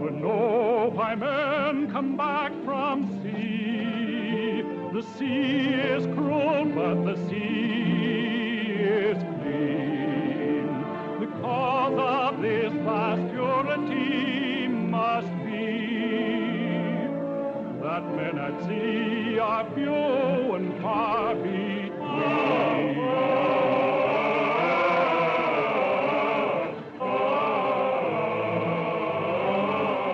to know why men come back from sea. The sea is cruel, but the sea is clean. The cause of this vast purity must be that men at sea are few and far between.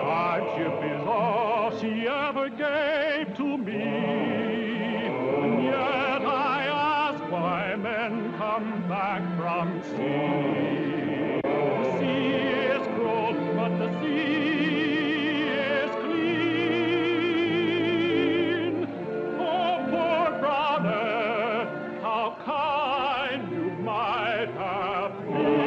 Hardship is all she ever gave to me, and yet I ask why men come back from sea. The sea is cruel, but the sea is clean. Oh, poor brother, how kind you might have been.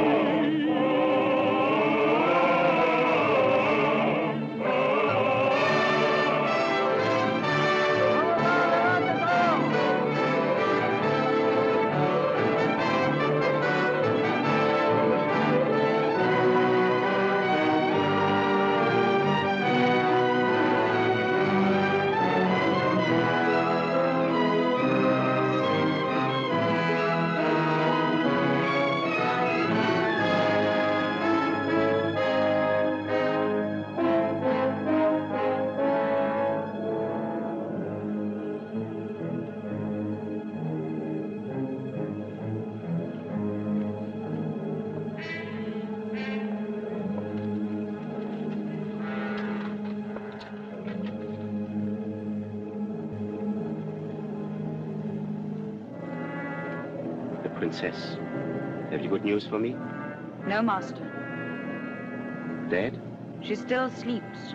Princess, have you good news for me? No, master. Dead? She still sleeps.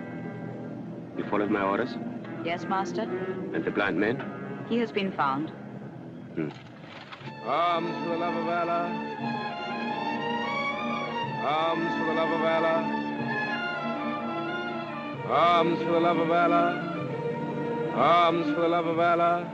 You followed my orders? Yes, master. And the blind man? He has been found. Arms for the love of Allah. Arms for the love of Allah. Arms for the love of Allah. Arms for the love of Allah.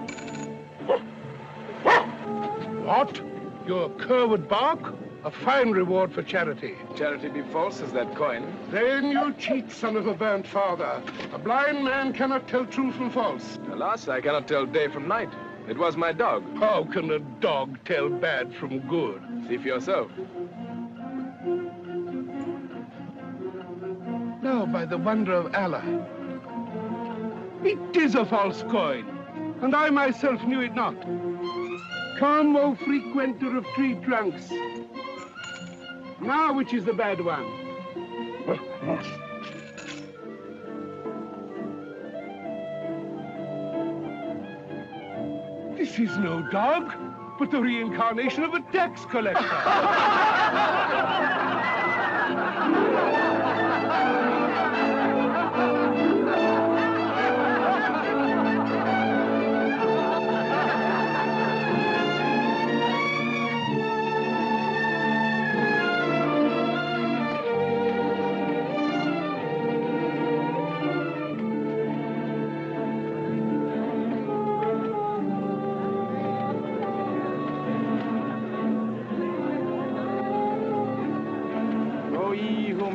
What? Your cur would bark? A fine reward for charity. Charity be false as that coin. Then you cheat, son of a burnt father. A blind man cannot tell true from false. Alas, I cannot tell day from night. It was my dog. How can a dog tell bad from good? See for yourself. Now, by the wonder of Allah, it is a false coin, and I myself knew it not. Come, O frequenter of tree trunks. Now, which is the bad one? This is no dog, but the reincarnation of a tax collector.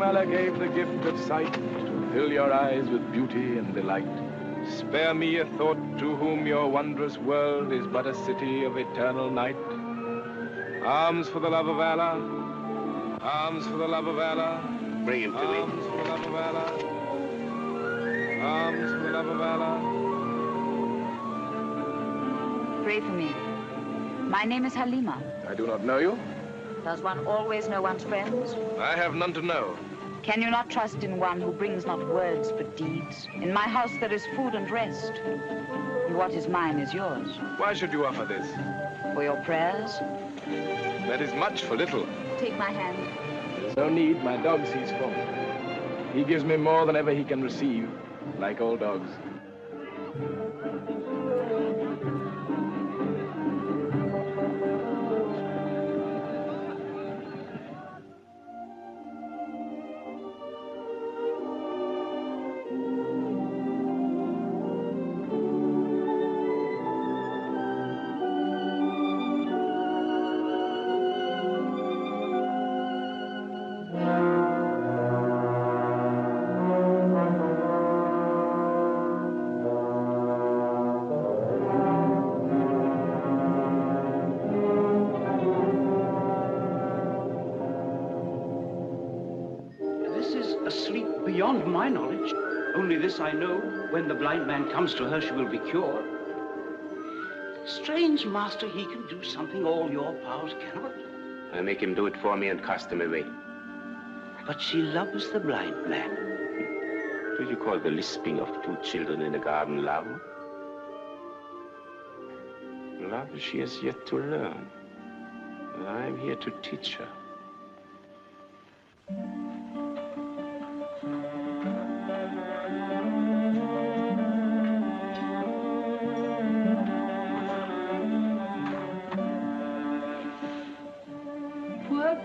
Allah gave the gift of sight to fill your eyes with beauty and delight. Spare me a thought to whom your wondrous world is but a city of eternal night. Arms for the love of Allah. Arms for the love of Allah. Bring him to me. Arms for the love of Allah. Arms for the love of Allah. Pray for me. My name is Halima. I do not know you. Does one always know one's friends? I have none to know. Can you not trust in one who brings not words but deeds? In my house there is food and rest, and what is mine is yours. Why should you offer this? For your prayers? That is much for little. Take my hand. There's no need, my dog sees for me. He gives me more than ever he can receive, like all dogs. beyond my knowledge. Only this I know, when the blind man comes to her, she will be cured. Strange, master, he can do something all your powers cannot. I make him do it for me and cast him away. But she loves the blind man. Do you call the lisping of two children in a garden love? Love she has yet to learn. And I'm here to teach her.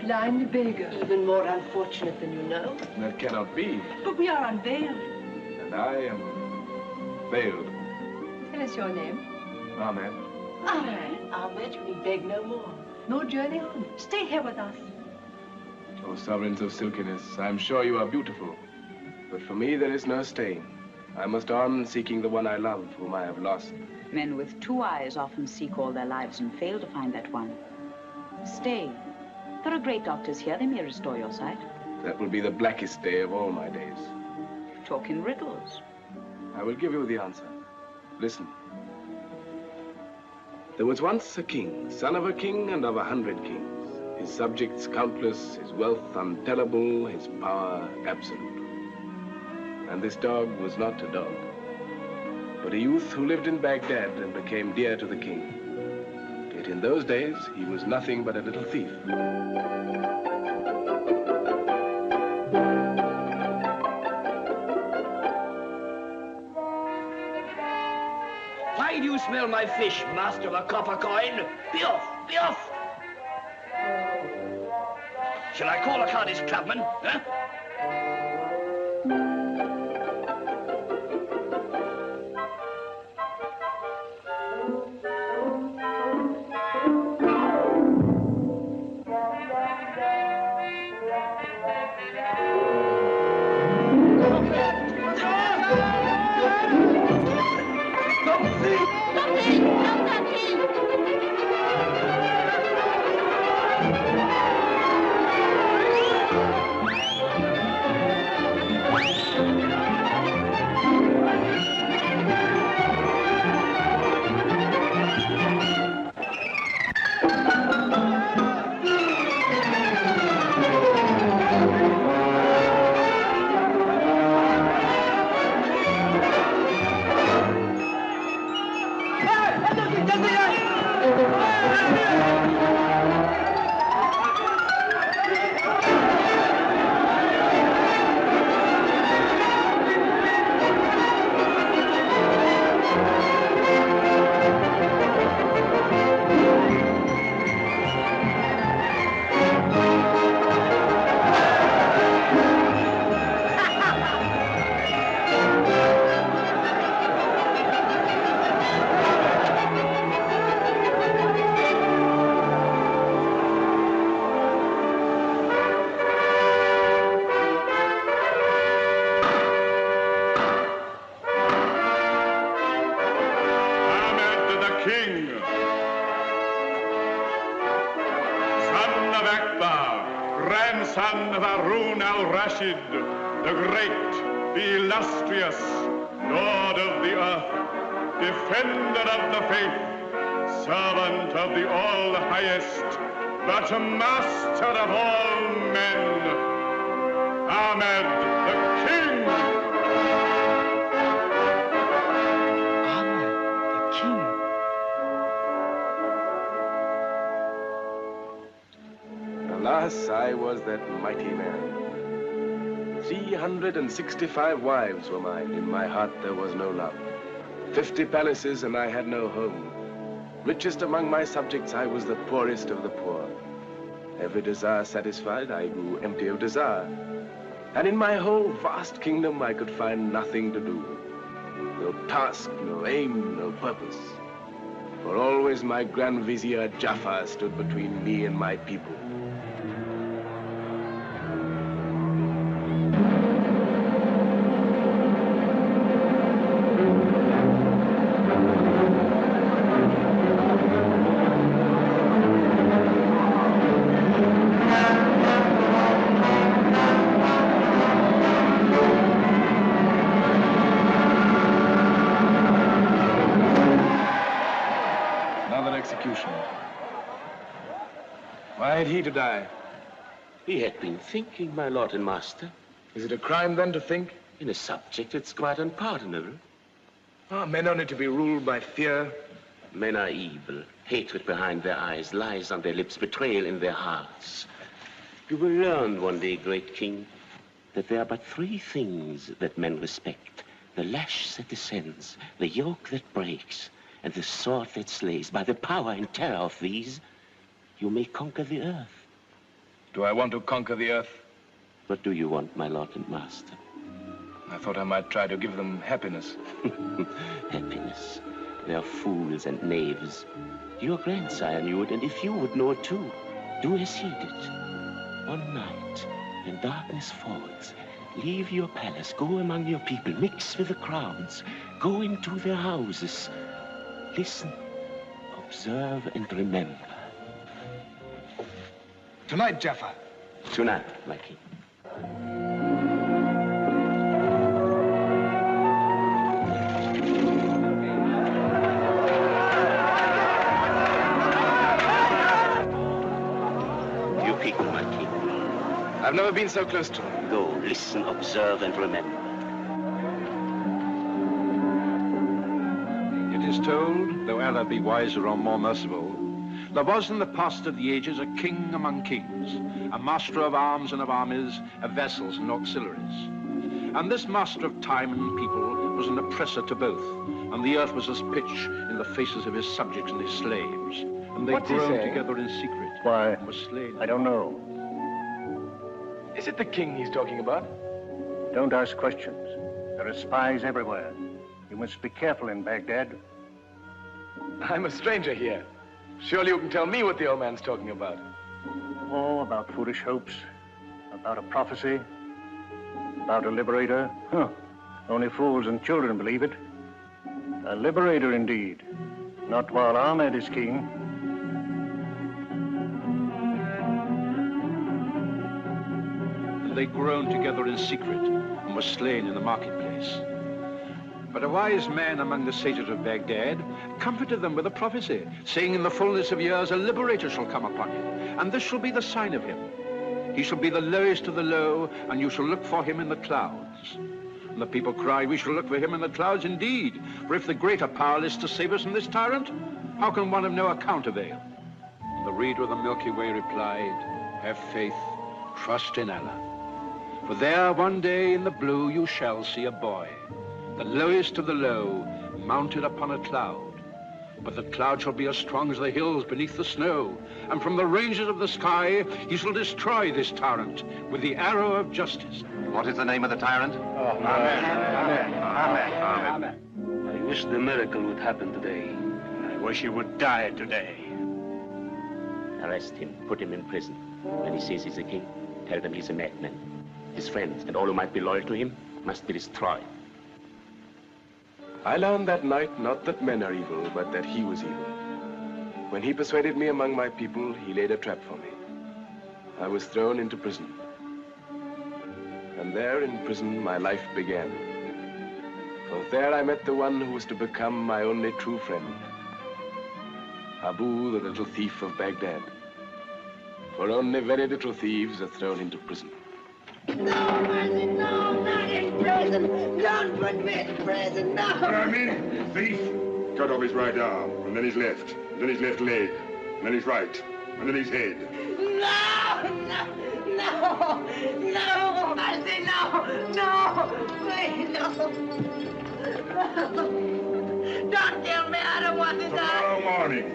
Blind beggar. Even more unfortunate than you know. That cannot be. But we are unveiled. And I am veiled. Tell us your name. Ahmed. Ahmed, you need beg no more. No journey on. Stay here with us. O sovereigns of silkiness, I am sure you are beautiful. But for me there is no staying. I must on seeking the one I love, whom I have lost. Men with two eyes often seek all their lives and fail to find that one. Stay. There are great doctors here. They may restore your sight. That will be the blackest day of all my days. You talk in riddles. I will give you the answer. Listen. There was once a king, son of a king and of 100 kings. His subjects countless, his wealth untellable, his power absolute. And this dog was not a dog, but a youth who lived in Baghdad and became dear to the king. Yet in those days, he was nothing but a little thief. Why do you smell my fish, master of a copper coin? Be off, be off! Shall I call a Cardiff clubman, huh? Grandson of Harun al-Rashid, the great, the illustrious, Lord of the earth, defender of the faith, servant of the all-highest, but master of all men, Ahmed the King. Ahmed the King. Alas, I was that mighty man. 365 wives were mine. In my heart there was no love. 50 palaces and I had no home. Richest among my subjects, I was the poorest of the poor. Every desire satisfied, I grew empty of desire. And in my whole vast kingdom, I could find nothing to do. No task, no aim, no purpose. For always my Grand Vizier Jaffar stood between me and my people. Why had he to die? He had been thinking, my lord and master. Is it a crime, then, to think? In a subject, it's quite unpardonable. Are men only to be ruled by fear? Men are evil. Hatred behind their eyes, lies on their lips, betrayal in their hearts. You will learn one day, great king, that there are but three things that men respect. The lash that descends, the yoke that breaks, and the sword that slays. By the power and terror of these, you may conquer the earth. Do I want to conquer the earth? What do you want, my lord and master? I thought I might try to give them happiness. Happiness. They are fools and knaves. Your grandsire knew it, and if you would know it too, do as he did. One night, when darkness falls, leave your palace, go among your people, mix with the crowds, go into their houses. Listen, observe, and remember. Tonight, Jaffar. Tonight, my king. You people, my king. I've never been so close to them. Go, listen, observe, and remember. It is told, though Allah be wiser or more merciful, there was in the past of the ages a king among kings, a master of arms and of armies, of vessels and auxiliaries. And this master of time and people was an oppressor to both, and the earth was as pitch in the faces of his subjects and his slaves. And they groaned together in secret. Why, and were slain. I don't know. Is it the king he's talking about? Don't ask questions. There are spies everywhere. You must be careful in Baghdad. I'm a stranger here. Surely you can tell me what the old man's talking about. Oh, about foolish hopes, about a prophecy, about a liberator. Huh. Only fools and children believe it. A liberator indeed. Not while Ahmad is king. And they groaned together in secret and were slain in the marketplace. But a wise man among the sages of Baghdad comforted them with a prophecy, saying, in the fullness of years a liberator shall come upon you, and this shall be the sign of him. He shall be the lowest of the low, and you shall look for him in the clouds. And the people cried, we shall look for him in the clouds indeed, for if the greater power is to save us from this tyrant, how can one of no account avail? And the reader of the Milky Way replied, have faith, trust in Allah. For there one day in the blue you shall see a boy, the lowest of the low, mounted upon a cloud. But the cloud shall be as strong as the hills beneath the snow, and from the ranges of the sky he shall destroy this tyrant with the arrow of justice. What is the name of the tyrant? Oh, Amen. Amen. Amen. Amen. I wish the miracle would happen today. I wish he would die today. Arrest him, put him in prison. When he says he's a king, tell them he's a madman. His friends and all who might be loyal to him must be destroyed. I learned that night not that men are evil, but that he was evil. When he persuaded me among my people, he laid a trap for me. I was thrown into prison. And there in prison, my life began. For there I met the one who was to become my only true friend. Abu, the little thief of Baghdad. For only very little thieves are thrown into prison. No, mercy, no, not in prison. Don't put me in prison, no. What I mean, thief. Cut off his right arm, and then his left, and then his left leg, and then his right, and then his head. No, no, no, no, mercy, no, no, please, no. Don't kill me, I don't want to die. Tomorrow morning.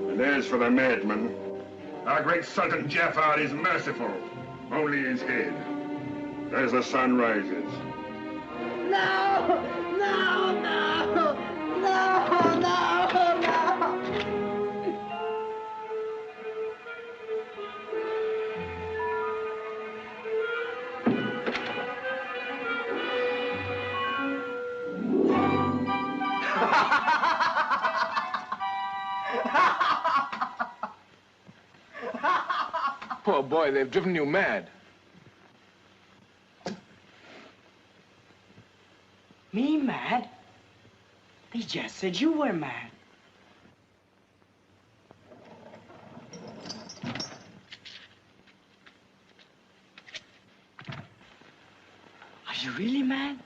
And as for the madman, our great Sultan Jaffar is merciful, only his head, as the sun rises. No, no, no, no, no, no. Poor boy, they've driven you mad. Me mad? They just said you were mad. you really mad?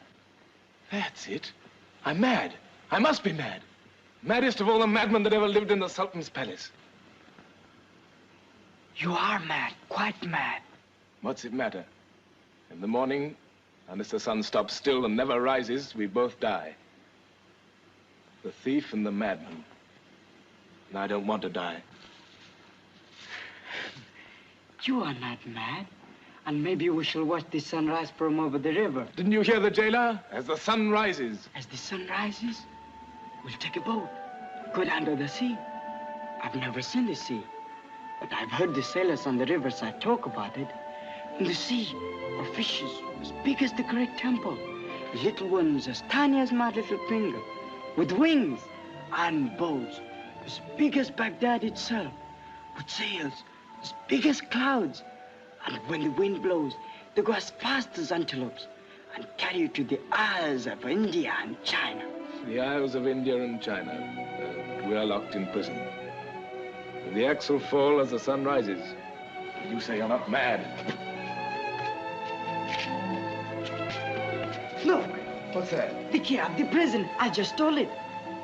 That's it. I'm mad. I must be mad. Maddest of all the madmen that ever lived in the Sultan's palace. You are mad, quite mad. What's it matter? In the morning, unless the sun stops still and never rises, we both die. The thief and the madman. And I don't want to die. You are not mad. And maybe we shall watch the sunrise from over the river. Didn't you hear the jailer? As the sun rises. As the sun rises, we'll take a boat, go down to the sea. I've never seen the sea, but I've heard the sailors on the riverside talk about it. In the sea are fishes as big as the great temple, little ones as tiny as my little finger, with wings, and boats as big as Baghdad itself, with sails as big as clouds. And when the wind blows, they go as fast as antelopes and carry you to the Isles of India and China. The Isles of India and China. We are locked in prison. The axe will fall as the sun rises. You say you're not mad. Look! What's that? The key of the prison. I just stole it.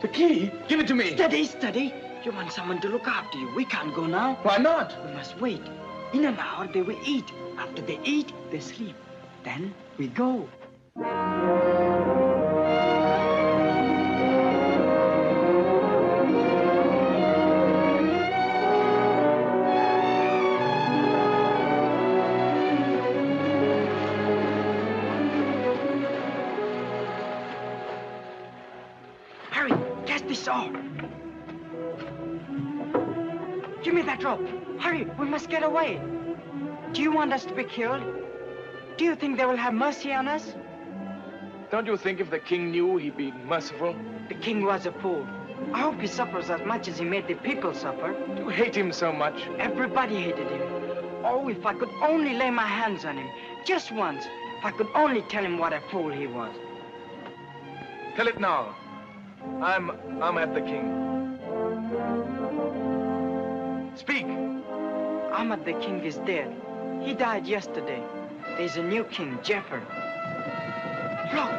The key? Give it to me. Steady, steady. You want someone to look after you. We can't go now. Why not? We must wait. In an hour, they will eat. After they eat, they sleep. Then we go. Hurry, catch this saw. Give me that rope. Hurry, we must get away. Do you want us to be killed? Do you think they will have mercy on us? Don't you think if the king knew, he'd be merciful? The king was a fool. I hope he suffers as much as he made the people suffer. Do you hate him so much? Everybody hated him. Oh, if I could only lay my hands on him, just once. If I could only tell him what a fool he was. Tell it now. I'm Ahmad the king. Speak. Ahmad the king is dead. He died yesterday. There's a new king, Jaffar. Look!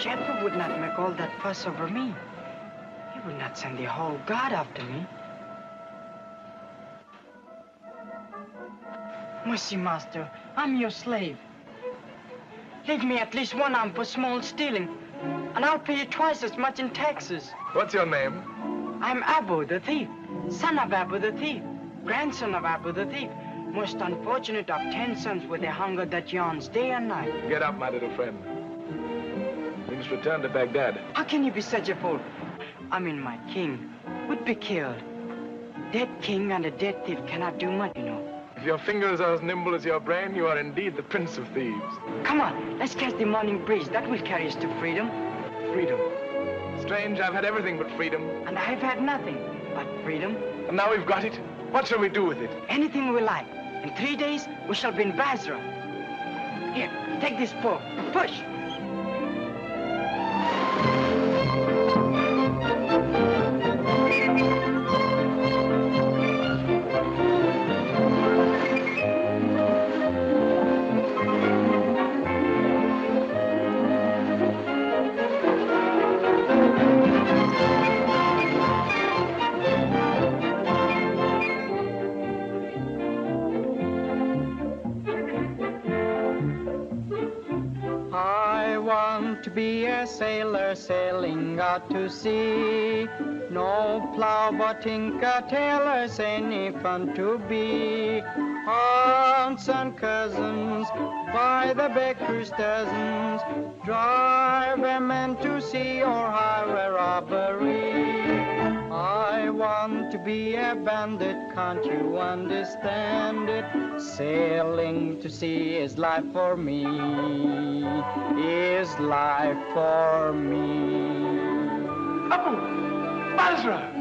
Jaffar would not make all that fuss over me. He would not send the whole guard after me. Mercy, master, I'm your slave. Leave me at least one arm for small stealing, and I'll pay you twice as much in taxes. What's your name? I'm Abu the thief, son of Abu the thief, grandson of Abu the thief, most unfortunate of 10 sons with a hunger that yawns day and night. Get up, my little friend. We must return to Baghdad. How can you be such a fool? I mean, my king would be killed. Dead king and a dead thief cannot do much, you know. If your fingers are as nimble as your brain, you are indeed the prince of thieves. Come on, let's catch the morning breeze. That will carry us to freedom. Freedom. Strange, I've had everything but freedom. And I've had nothing but freedom. And now we've got it. What shall we do with it? Anything we like. In 3 days, we shall be in Basra. Here, take this pole. Push. To be a sailor sailing out to sea. No plow but Inca tailors, any fun to be. Aunts and cousins, by the baker's dozens, drive a man to sea or highway robbery. I want to be a bandit, can't you understand it? Sailing to sea is life for me, is life for me. Abu! Basra!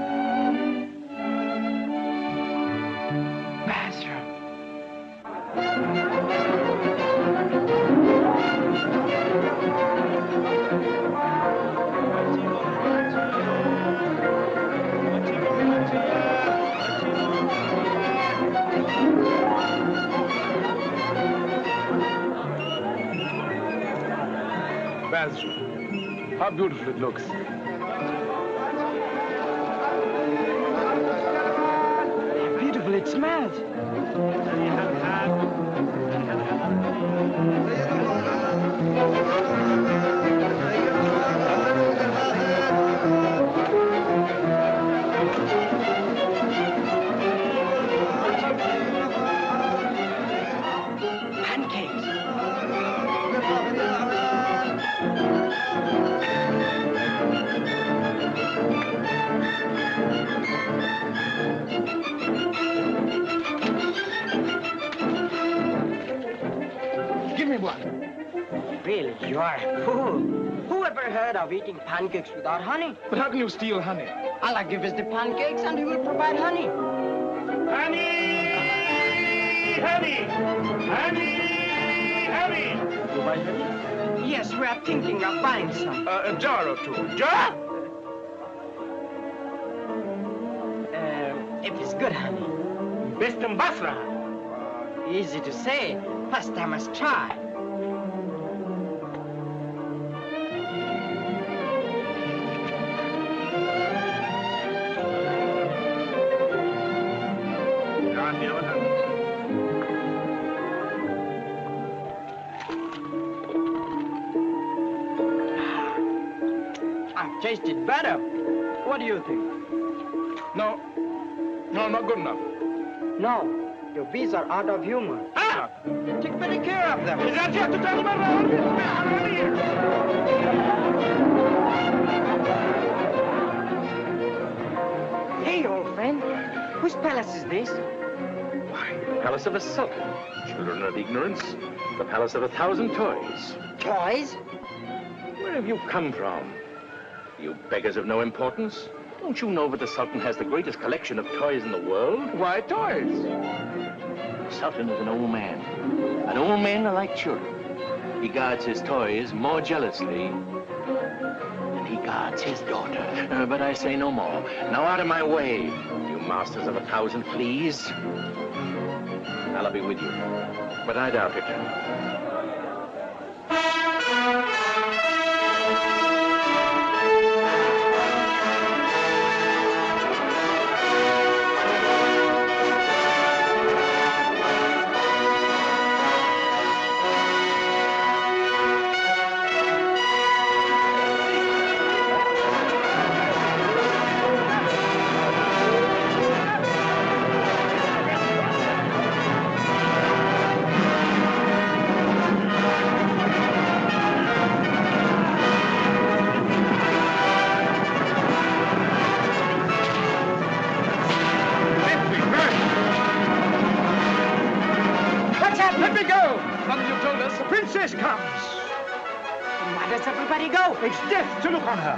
Basra. Basra. How beautiful it looks. How beautiful it smells. Really, you are a fool. Who ever heard of eating pancakes without honey? But how can you steal honey? Allah give us the pancakes and he will provide honey. Honey! Honey! Honey! Honey! You buy honey? Yes, we are thinking of buying some. A jar or two. Jar? If it's good honey. Best in Basra. Easy to say. First I must try. Tasted better. What do you think? No, not good enough. No, your bees are out of humor. Ah! Take better care of them. Hey, old friend, whose palace is this? Why, the palace of a sultan. Children of ignorance. The palace of 1,000 toys. Toys? Where have you come from? You beggars of no importance. Don't you know that the Sultan has the greatest collection of toys in the world? Why toys? The Sultan is an old man. And old men are like children. He guards his toys more jealously than he guards his daughter. But I say no more. Now out of my way, you masters of 1,000 fleas. I'll be with you, but I doubt it. It's death to look on her.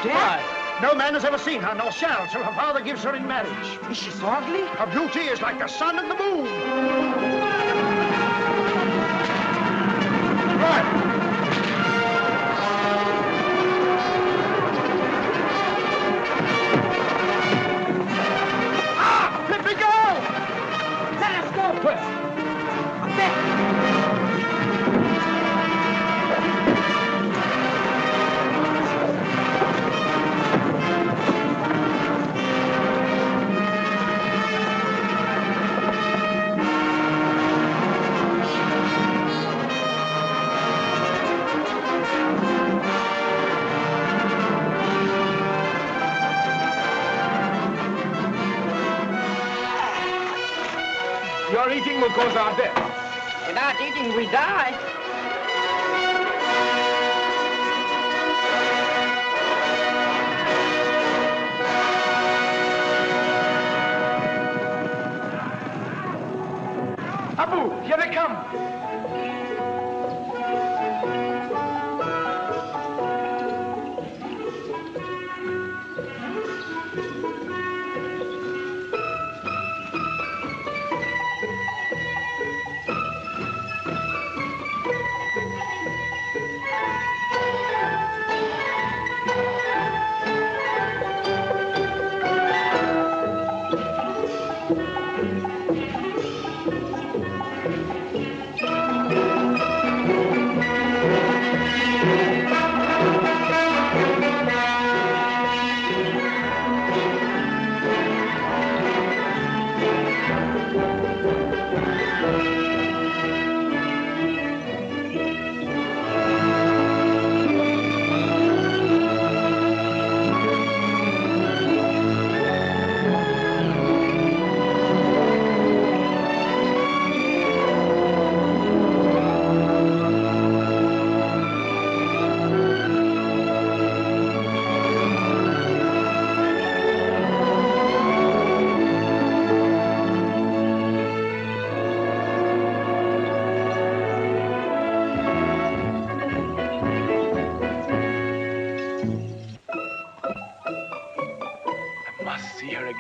Death? Why? No man has ever seen her, nor shall, till her father gives her in marriage. Is she so ugly? Her beauty is like the sun and the moon. Right. Ah! Let me go! Let us go! Where? Up there. Your eating will cause our death. Without eating, we die. Abu, here they come.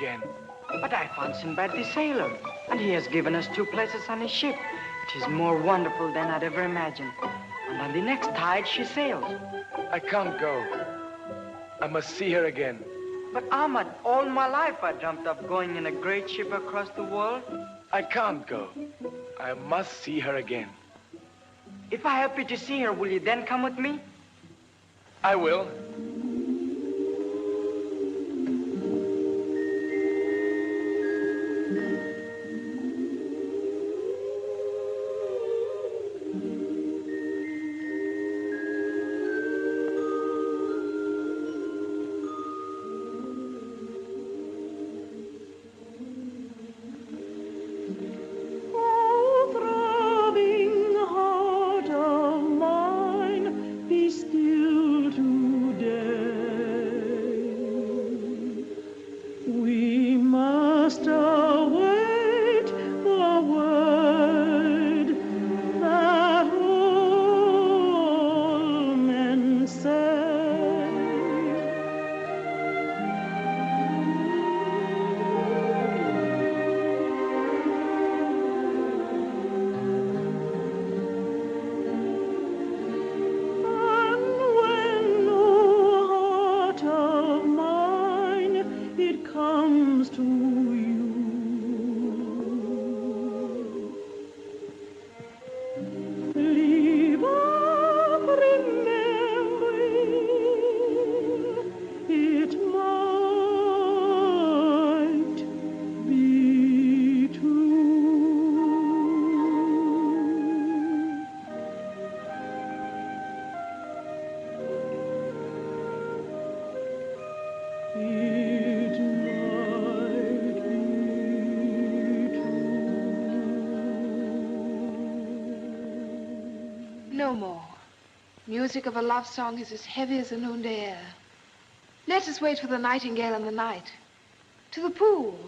again. But I found Sinbad the sailor, and he has given us 2 places on his ship. It is more wonderful than I'd ever imagined. And on the next tide, she sails. I can't go. I must see her again. But Ahmad, all my life I dreamt of going in a great ship across the world. I can't go. I must see her again. If I help you to see her, will you then come with me? I will. No more. Music of a love song is as heavy as a noonday air. Let us wait for the nightingale and the night. To the pool.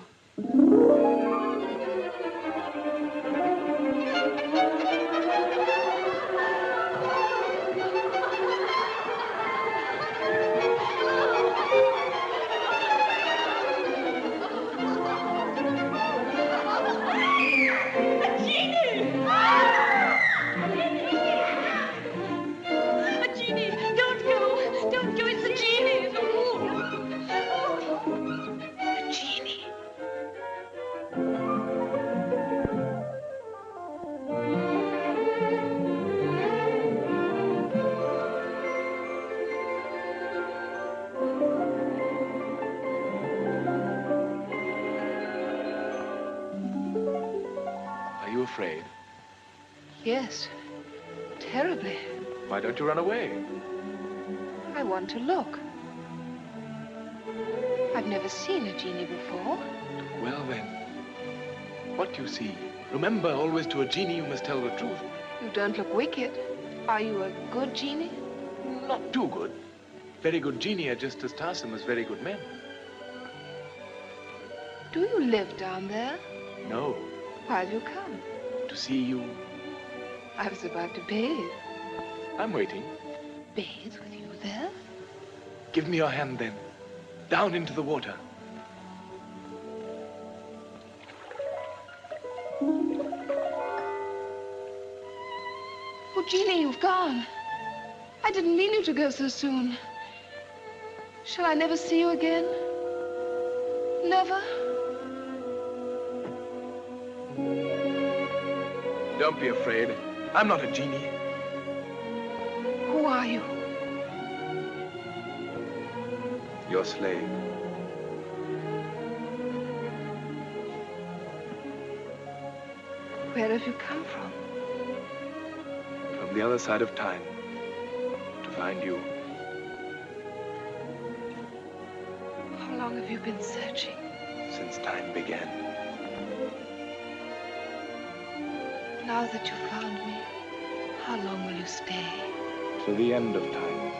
Afraid? Yes, terribly. Why don't you run away? I want to look. I've never seen a genie before. Well then, what do you see? Remember, always to a genie you must tell the truth. You don't look wicked. Are you a good genie? Not too good. Very good genie are just as tiresome as very good men. Do you live down there? No. Why have you come? To see you. I was about to bathe. I'm waiting. Bathe with you there? Give me your hand then. Down into the water. Oh, Jeannie, you've gone. I didn't mean you to go so soon. Shall I never see you again? Never? Don't be afraid. I'm not a genie. Who are you? Your slave. Where have you come from? From the other side of time. To find you. How long have you been searching? Since time began. Now that you found me, how long will you stay? To the end of time.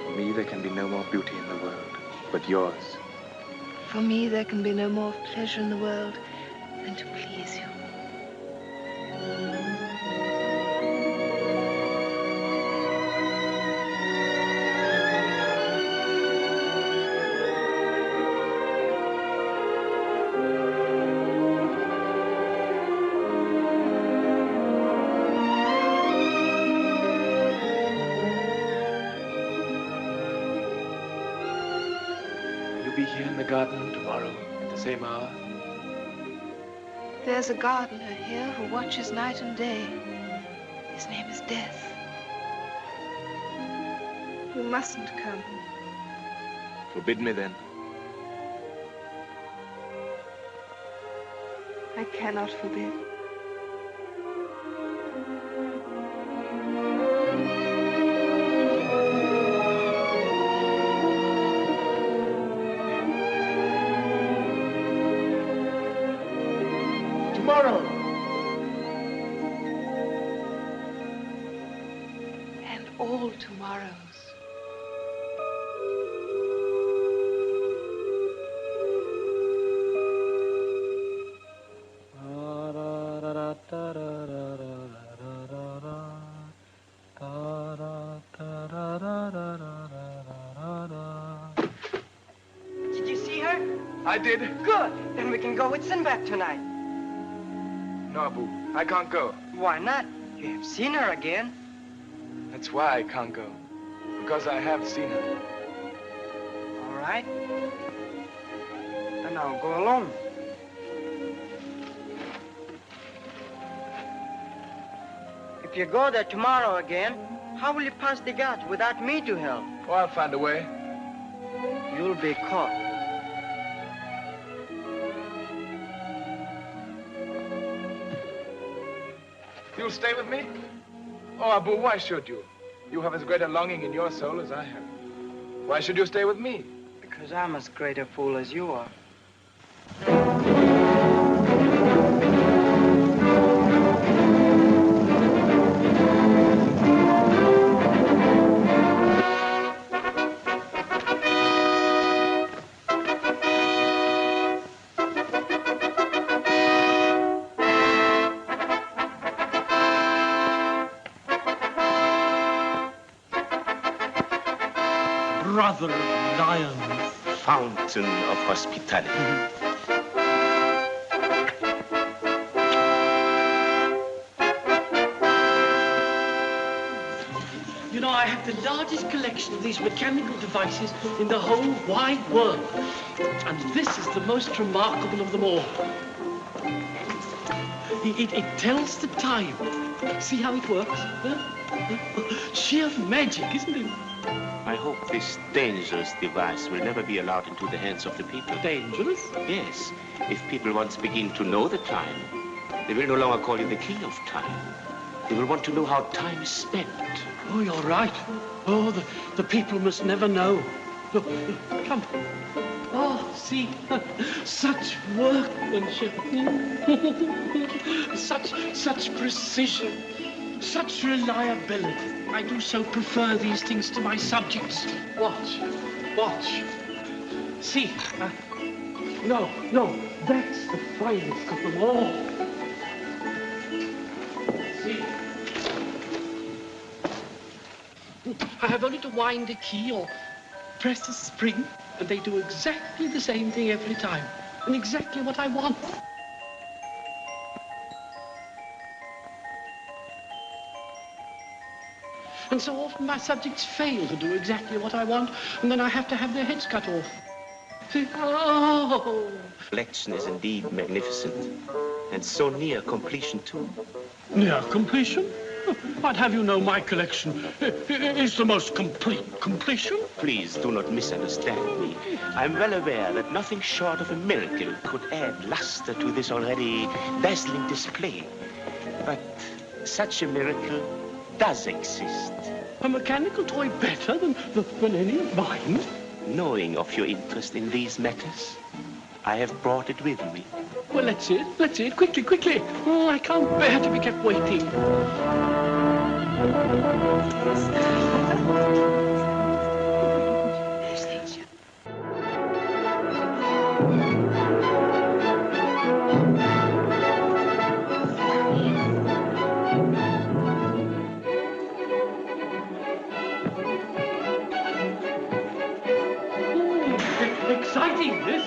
For me, there can be no more beauty in the world, but yours. For me, there can be no more pleasure in the world than to please you. be here in the garden tomorrow at the same hour? There's a gardener here who watches night and day. His name is Death. You mustn't come. Forbid me then. I cannot forbid. Tomorrow. And all tomorrows. Did you see her? I did. Good. Then we can go with Sinbad tonight. No, Abu, I can't go. Why not? You have seen her again. That's why I can't go. Because I have seen her. All right. Then I'll go alone. If you go there tomorrow again, how will you pass the guards without me to help? Oh, I'll find a way. You'll be caught. You'll stay with me? Oh, Abu, why should you? You have as great a longing in your soul as I have. Why should you stay with me? Because I'm as great a fool as you are. Brother of lions. Fountain of hospitality. You know, I have the largest collection of these mechanical devices in the whole wide world. And this is the most remarkable of them all. It tells the time. See how it works? Sheer magic, isn't it? I hope this dangerous device will never be allowed into the hands of the people. Dangerous? Yes. If people once begin to know the time, they will no longer call you the king of time. They will want to know how time is spent. Oh, you're right. Oh, the people must never know. Look, come. Oh, see, such workmanship. such precision. Such reliability. I do so prefer these things to my subjects. Watch. See, no, that's the finest of them all. See? I have only to wind a key or press a spring, and they do exactly the same thing every time, and exactly what I want. And so often my subjects fail to do exactly what I want, and then I have to have their heads cut off. See? Oh! Collection is indeed magnificent, and so near completion too. Near completion? I'd have you know my collection is the most complete completion. Please do not misunderstand me. I'm well aware that nothing short of a miracle could add luster to this already dazzling display. But such a miracle does exist. A mechanical toy better than any of mine? Knowing of your interest in these matters, I have brought it with me. Well, let's see it. Quickly. Oh, I can't bear to be kept waiting. Exciting, this.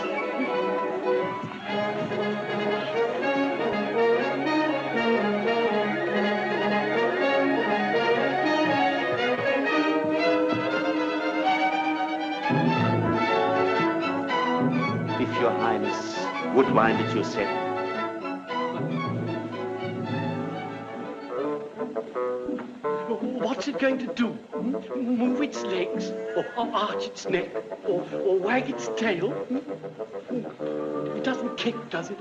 Your Highness would wind it yourself. What's it going to do? Move its legs, or arch its neck, or wag its tail? It doesn't kick, does it?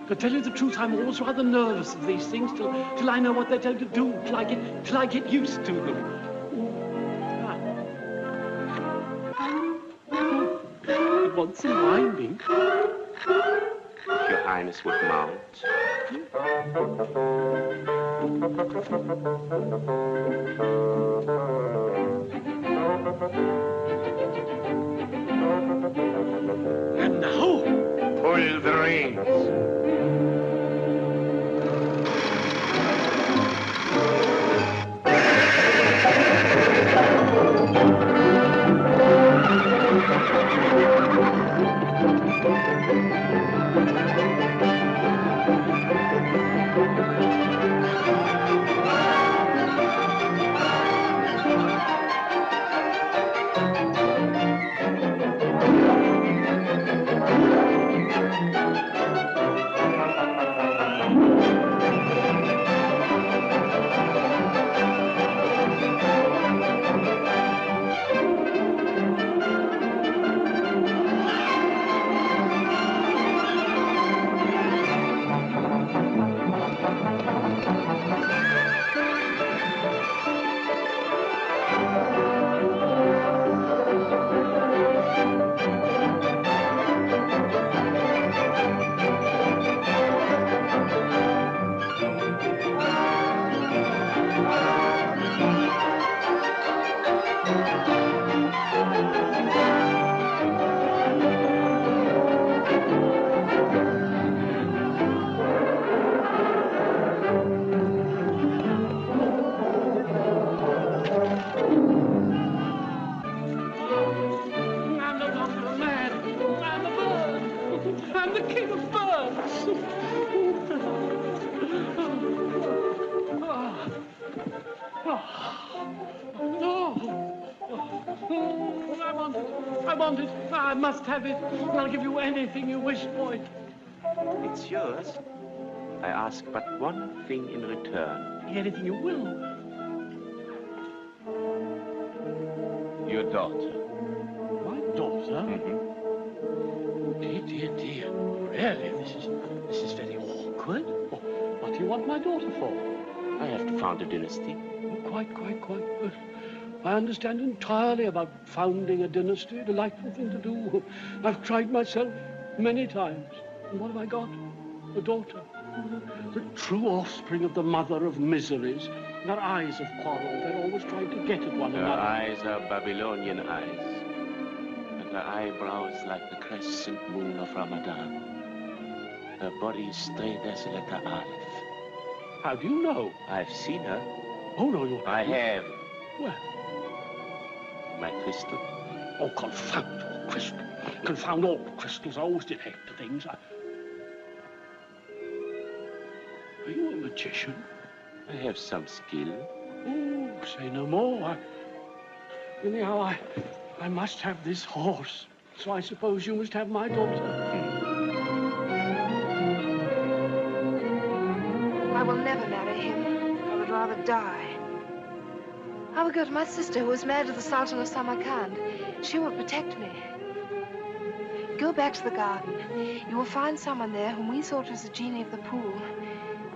To tell you the truth, I'm always rather nervous of these things till I know what they're going to do, till I get used to them. It wants some winding. If Your Highness would mount. And now, pull the reins. I must have it. I'll give you anything you wish for it. It's yours. I ask but one thing in return. Anything you will. Your daughter. My daughter? Mm-hmm. Dear, dear. Really, this is very awkward. What do you want my daughter for? I have to found a dynasty. Oh, quite. I understand entirely about founding a dynasty. A delightful thing to do. I've tried myself many times. And what have I got? A daughter. The true offspring of the mother of miseries. Their eyes have quarreled. They're always trying to get at one Her another. eyes are Babylonian eyes. And her eyebrows like the crescent moon of Ramadan. Her body is straight as a letter Aleph. How do you know? I've seen her. Oh, no, you haven't. I have. Where? My crystal. Oh, confound your crystal. Confound all crystals. I always did hate the things. Are you a magician? I have some skill. Oh, say no more. Anyhow, I must have this horse. So I suppose you must have my daughter. I will never marry him. I would rather die. I will go to my sister, who is married to the Sultan of Samarkand. She will protect me. Go back to the garden. You will find someone there whom we thought was the genie of the pool.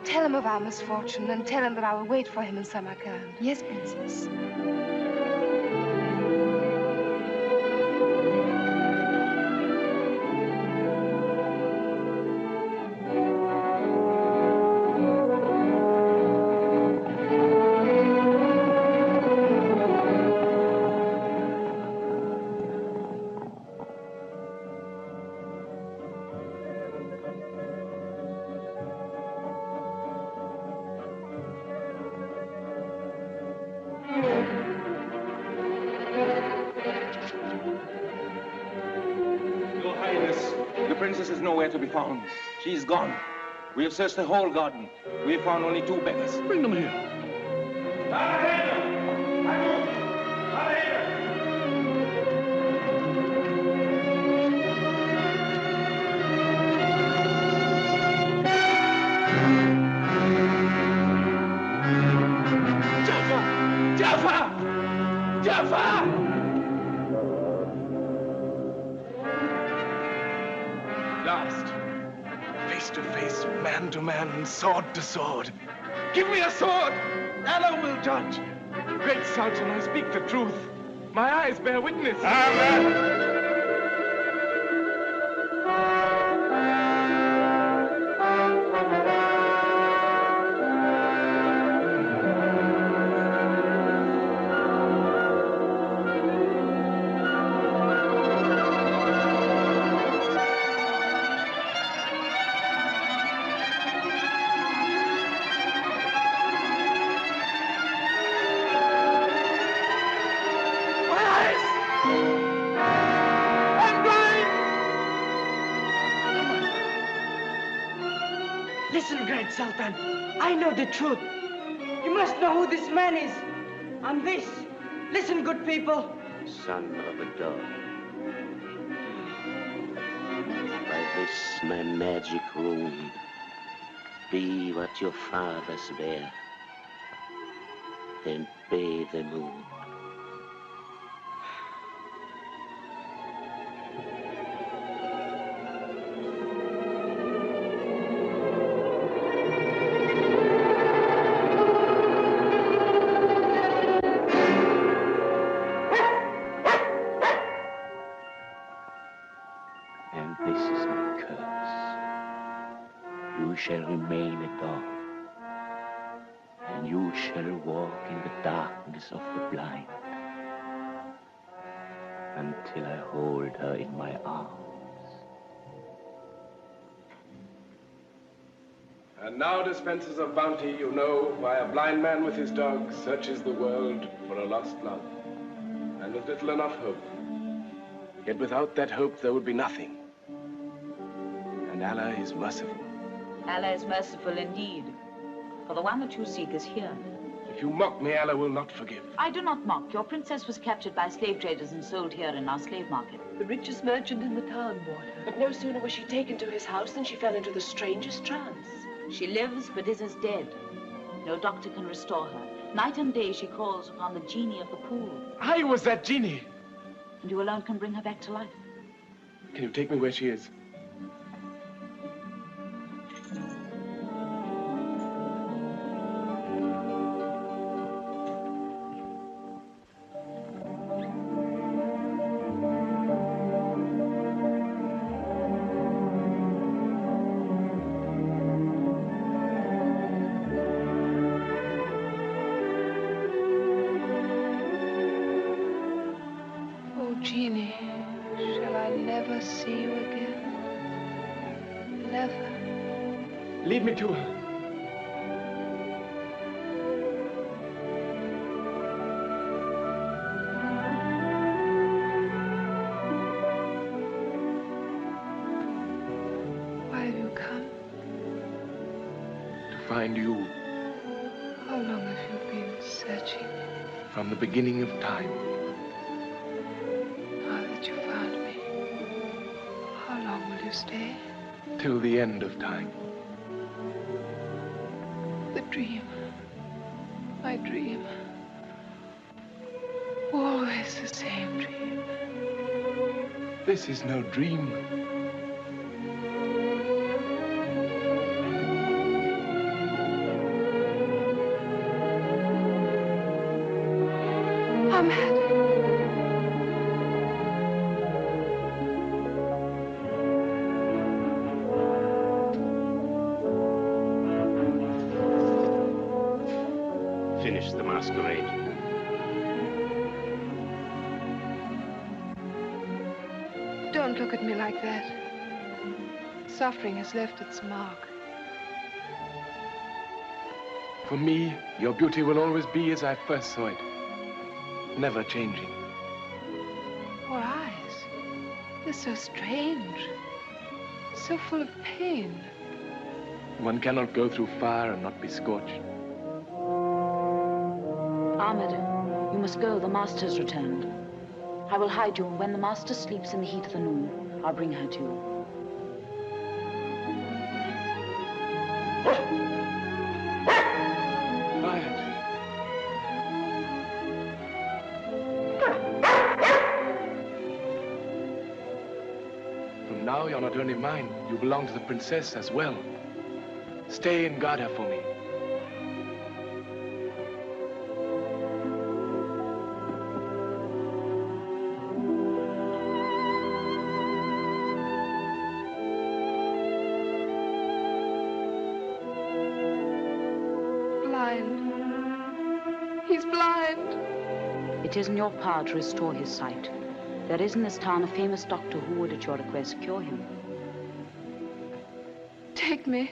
Tell him of our misfortune and tell him that I will wait for him in Samarkand. Yes, Princess. Nowhere to be found. She's gone. We have searched the whole garden. We have found only 2 beggars. Bring them here. Jaffar! Last, face to face, man to man, sword to sword. Give me a sword! Allah will judge. Great Sultan, I speak the truth. My eyes bear witness. Listen, great Sultan. I know the truth. You must know who this man is. And this. Listen, good people. Son of a dog. By this my magic rune, be what your fathers were, then bathe the moon. You shall remain a dog, and you shall walk in the darkness of the blind until I hold her in my arms. And now, dispensers of bounty, you know why a blind man with his dog searches the world for a lost love, and with little enough hope. Yet without that hope, there would be nothing. And Allah is merciful. Allah is merciful indeed, for the one that you seek is here. If you mock me, Allah will not forgive. I do not mock. Your princess was captured by slave traders and sold here in our slave market. The richest merchant in the town bought her. But no sooner was she taken to his house than she fell into the strangest trance. She lives, but is as dead. No doctor can restore her. Night and day she calls upon the genie of the pool. I was that genie. And you alone can bring her back to life. Can you take me where she is? Genie, shall I never see you again? Never. Lead me to her. Why have you come? To find you. How long have you been searching? From the beginning of time. Stay till the end of time. The dream, my dream, always the same dream. This is no dream. Ahmad. Finish the masquerade. Don't look at me like that. Suffering has left its mark. For me, your beauty will always be as I first saw it. Never changing. Your eyes, they're so strange. So full of pain. One cannot go through fire and not be scorched. Ahmed, you must go. The master's returned. I will hide you, and when the master sleeps in the heat of the noon, I'll bring her to you. Quiet. now you're not only mine, you belong to the princess as well. Stay and guard her for me. He's blind. It is in your power to restore his sight. There is in this town a famous doctor who would, at your request, cure him. Take me.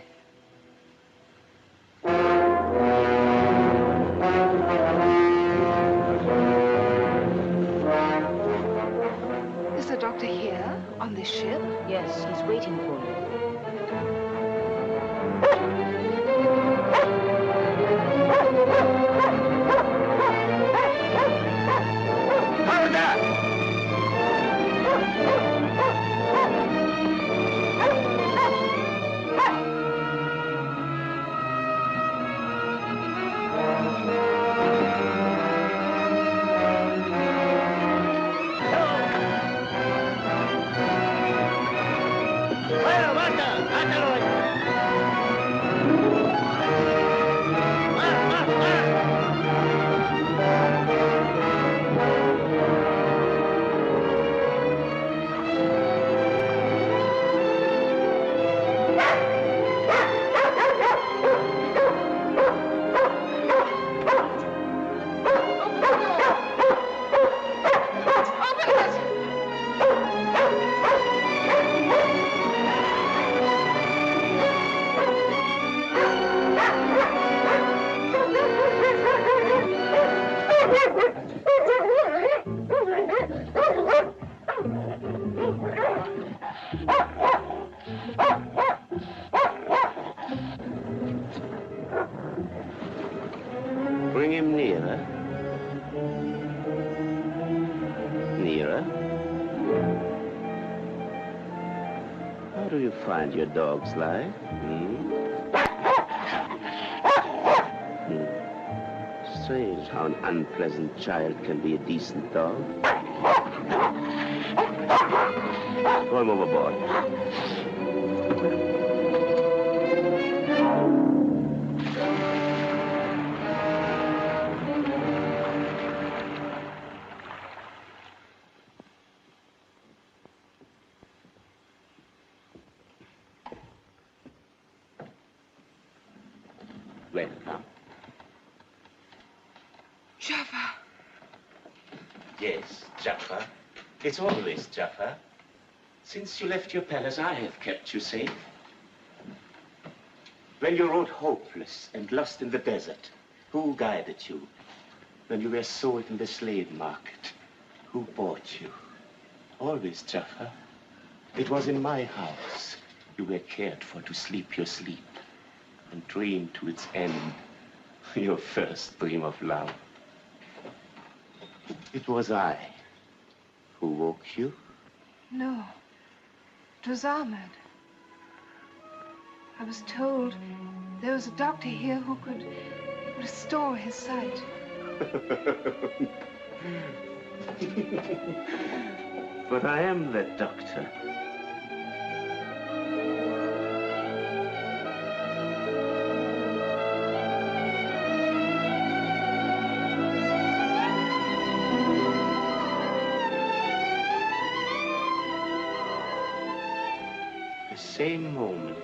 Is the doctor here, on this ship? Yes, he's waiting for you. Bring him nearer. Nearer. How do you find your dog's life? Strange how an unpleasant child can be a decent dog. Throw him overboard. Welcome. Jaffar. Yes, Jaffar. It's always Jaffar. Since you left your palace, I have kept you safe. When you rode hopeless and lost in the desert, who guided you? When you were sold in the slave market, who bought you? Always Jaffar. It was in my house you were cared for to sleep your sleep and dream to its end your first dream of love. It was I who woke you. No. It was Ahmad. I was told there was a doctor here who could restore his sight. But I am that doctor. The same moment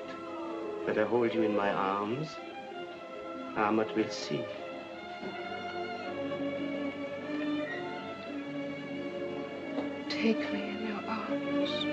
that I hold you in my arms, Ahmad will see. Take me in your arms.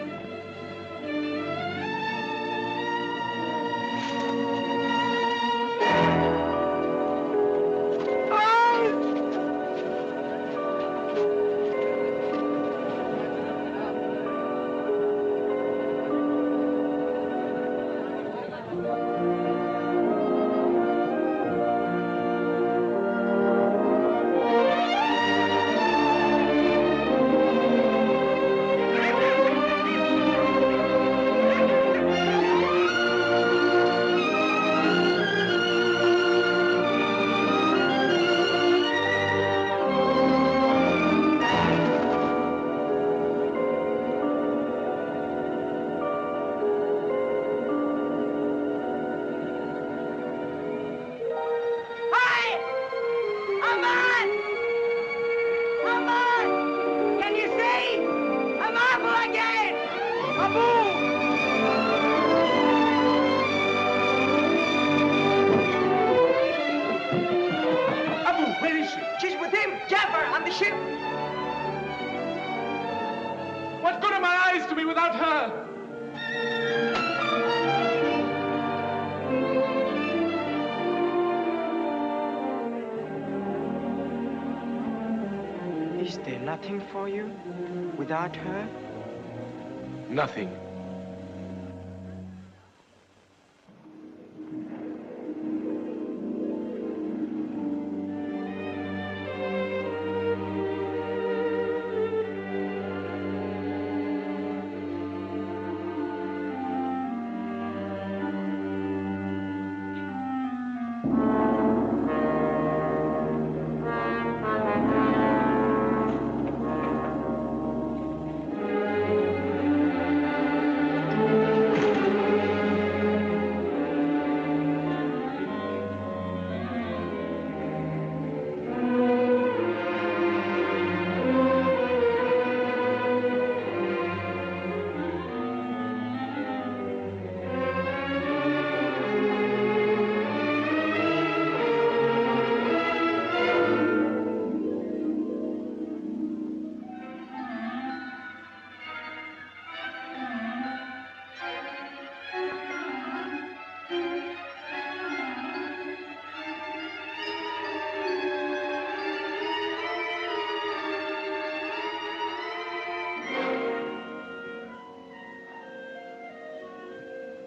she? She's with him, Jaffar, on the ship. What good are my eyes to me without her? Is there nothing for you without her? Nothing.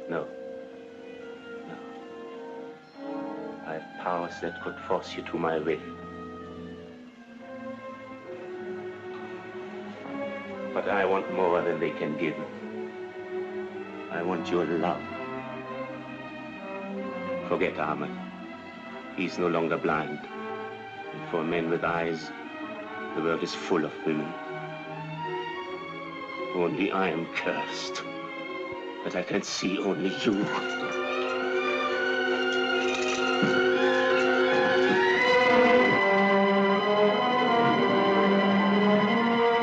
No. No. I have powers that could force you to my will. But I want more than they can give. I want your love. Forget Ahmad. He's no longer blind. And for men with eyes, the world is full of women. Only I am cursed. But I can see only you.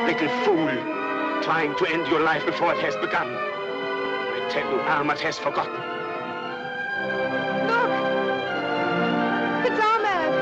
Little fool, trying to end your life before it has begun. I tell you, Ahmad has forgotten. Look! It's Ahmad!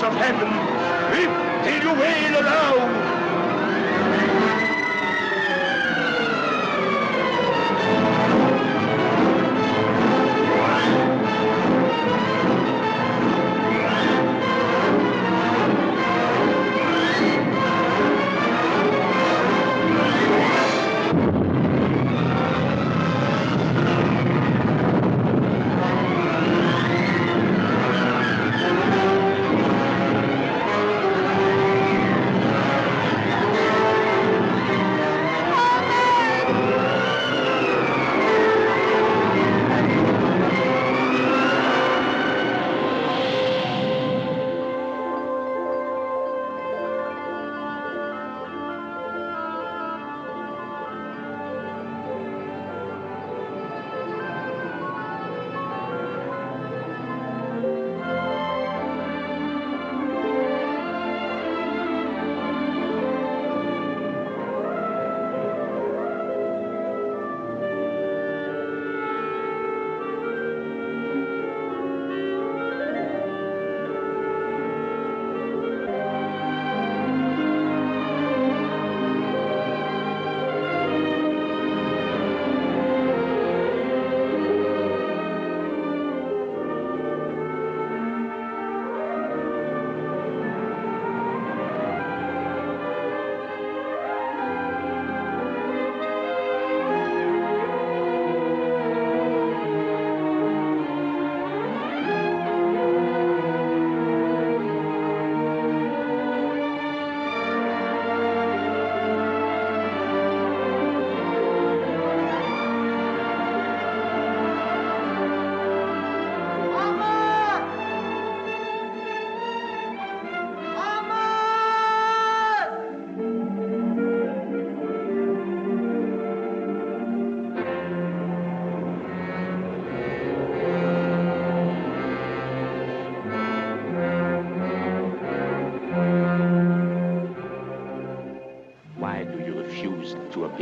Of heaven, weep till you wail aloud.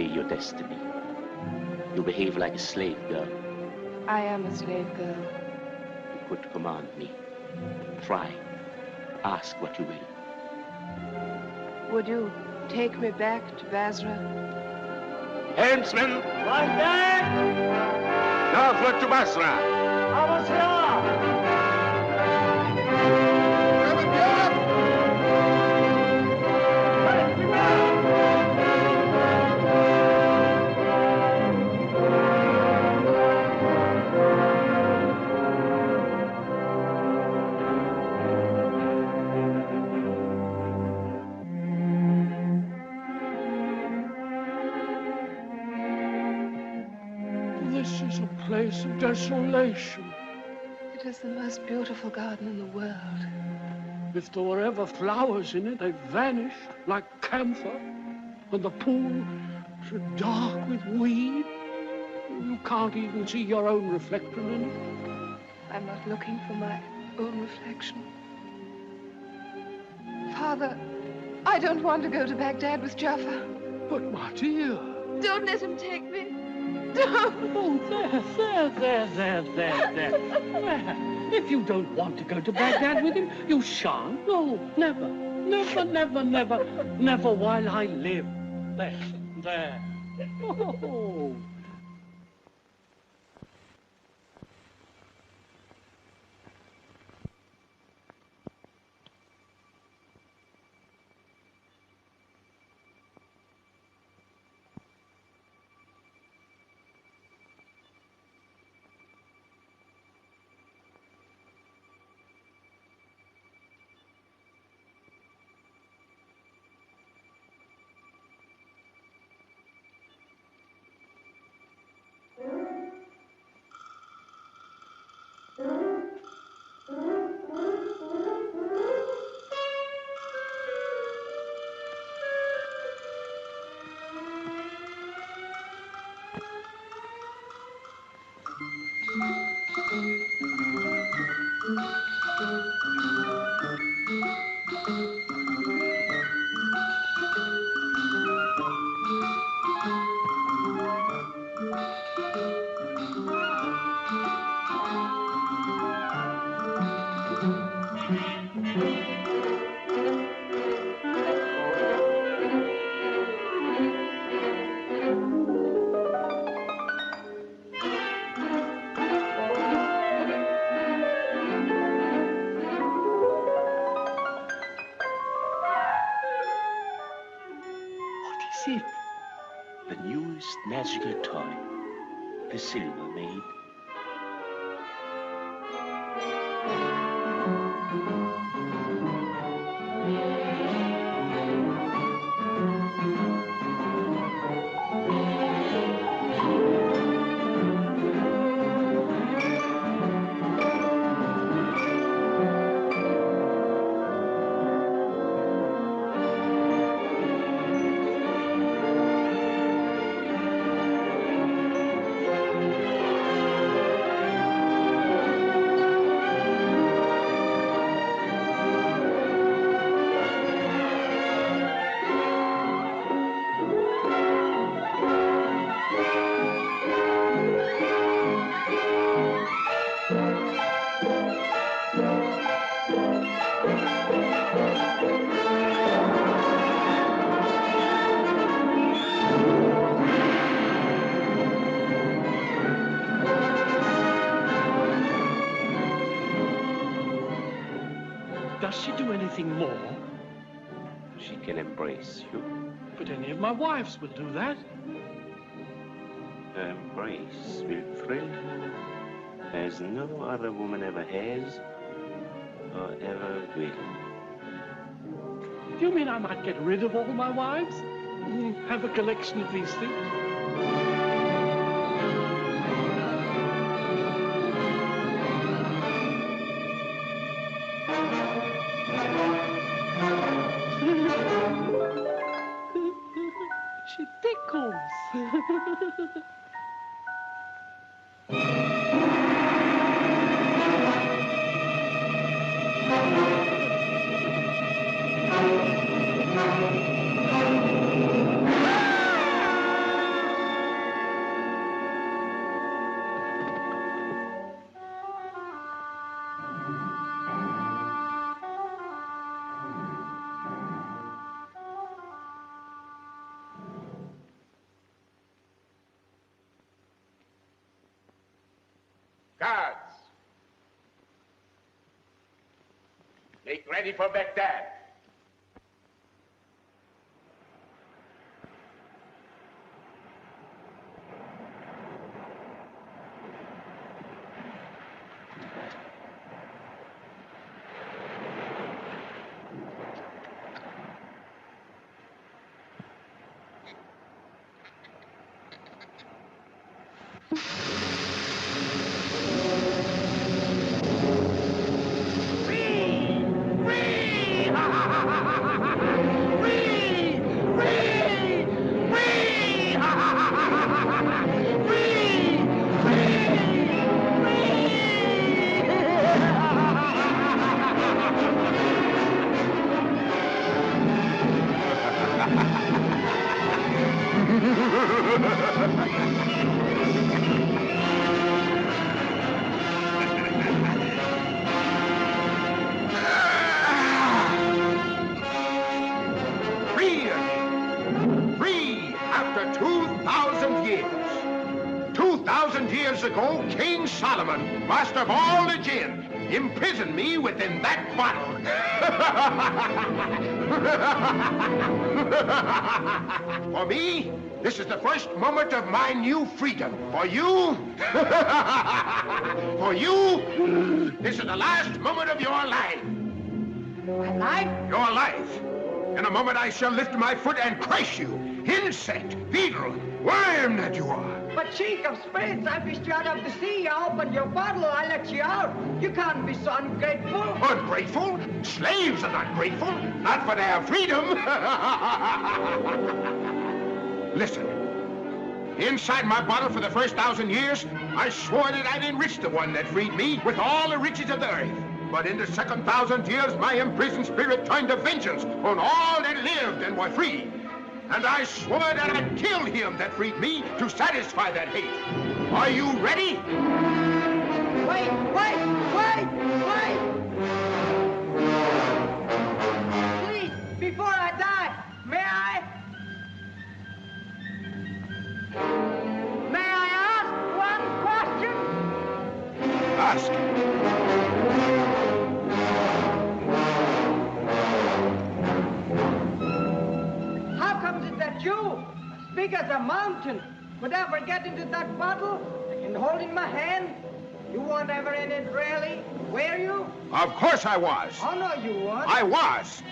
obey your destiny. You behave like a slave girl. I am a slave girl. You could command me. Try. Ask what you will. Would you take me back to Basra? Helmsman! Northward to Basra! This is a place of desolation. It is the most beautiful garden in the world. If there were ever flowers in it, they've vanished like camphor, and the pool is dark with weed. You can't even see your own reflection in it. I'm not looking for my own reflection. Father, I don't want to go to Baghdad with Jaffar. But, my dear... Don't let him take me. Don't. Oh, there. If you don't want to go to Baghdad with him, you shan't. No, never. Never while I live. There. Oh. The newest magical toy, the silver maid. Does she do anything more? She can embrace you. But any of my wives will do that. Her embrace will thrill you as no other woman ever has or ever will. Do you mean I might get rid of all my wives? Have a collection of these things? She tickles. Make ready for Baghdad. Ago, King Solomon, master of all the jinn, imprisoned me within that bottle. For me, this is the first moment of my new freedom. For you, this is the last moment of your life. My life? Your life. In a moment I shall lift my foot and crush you. Insect, beetle, worm that you are. But Chief of Spirits, I fished you out of the sea. I opened your bottle. I let you out. You can't be so ungrateful. Ungrateful? Slaves are not grateful. Not for their freedom. Listen. Inside my bottle for the first 1,000 years, I swore that I'd enrich the one that freed me with all the riches of the earth. But in the second 1,000 years, my imprisoned spirit turned a vengeance on all that lived and were free. And I swore that I'd kill him that freed me to satisfy that hate. Are you ready? Wait! Please, before I die, may I ask one question? Ask. That you, as big as a mountain, would ever get into that bottle and hold in my hand? You weren't ever in it, really, were you? Of course I was. Oh, no, you weren't. I was.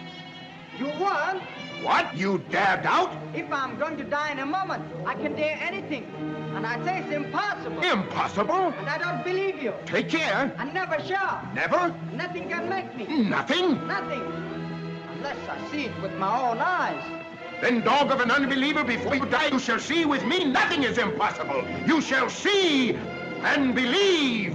You weren't? What? You dared out? If I'm going to die in a moment, I can dare anything. And I say it's impossible. Impossible? And I don't believe you. Take care. I never shall. Never? Nothing can make me. Nothing? Nothing. Unless I see it with my own eyes. Then, dog of an unbeliever, before you die, you shall see with me nothing is impossible. You shall see and believe.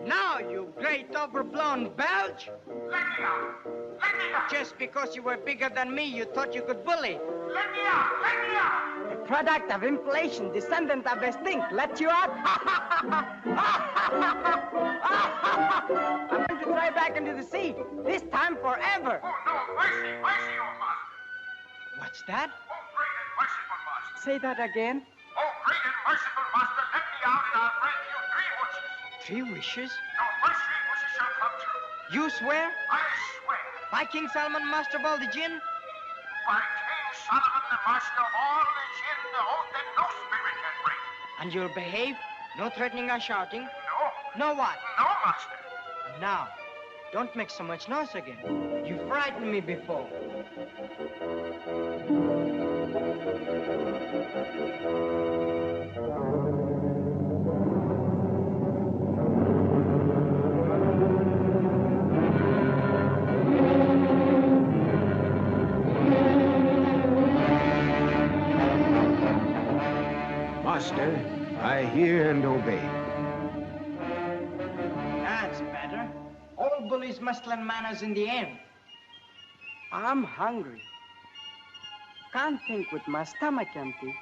Now, you great overblown belch. Let me out! Let me out! Just because you were bigger than me, you thought you could bully. Let me out! Let me out! A product of inflation, descendant of extinct, let you out? I'm going to throw you back into the sea, this time forever. Oh, no, mercy, mercy, oh master. What's that? Oh, great and merciful master. Say that again. Oh, great and merciful master, let me out and I'll grant you 3 wishes. 3 wishes? No, my 3 wishes shall come true. You swear? I swear. By King Solomon, master of all the jinn? By King Solomon, the master of all the jinn, the oath that no spirit can break. And you'll behave? No threatening or shouting? No. No what? No, master. Now, don't make so much noise again. You frightened me before. Master, I hear and obey. That's better. All bullies must learn manners in the end. I'm hungry. Can't think with my stomach empty.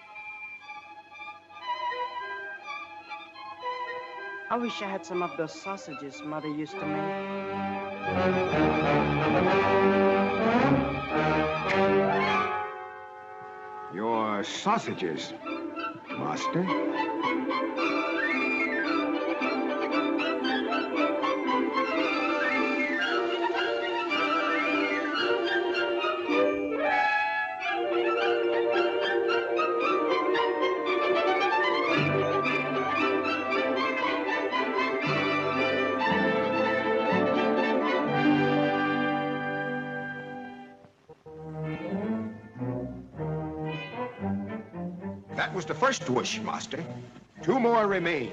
I wish I had some of those sausages Mother used to make. Your sausages, master. That was the first wish, master. 2 more remain.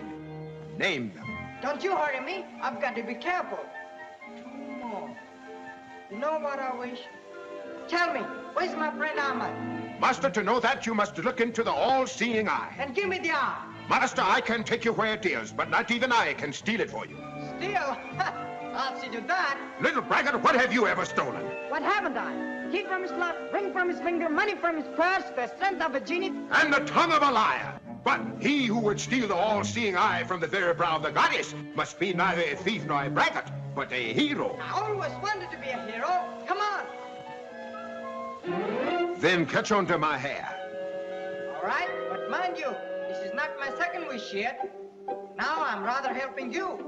Name them. Don't you hurry me. I've got to be careful. 2 more. You know what I wish? Tell me, where's my friend Ahmad? Master, to know that, you must look into the all-seeing eye. And give me the eye. Master, I can take you where it is, but not even I can steal it for you. Steal? I'll see to that. Little braggart, what have you ever stolen? What haven't I? Key from his glove, ring from his finger, money from his purse, the strength of a genie. And the tongue of a liar. But he who would steal the all-seeing eye from the very brow of the goddess must be neither a thief nor a braggart, but a hero. I always wanted to be a hero. Come on. Then catch on to my hair. All right, but mind you, this is not my second wish yet. Now I'm rather helping you.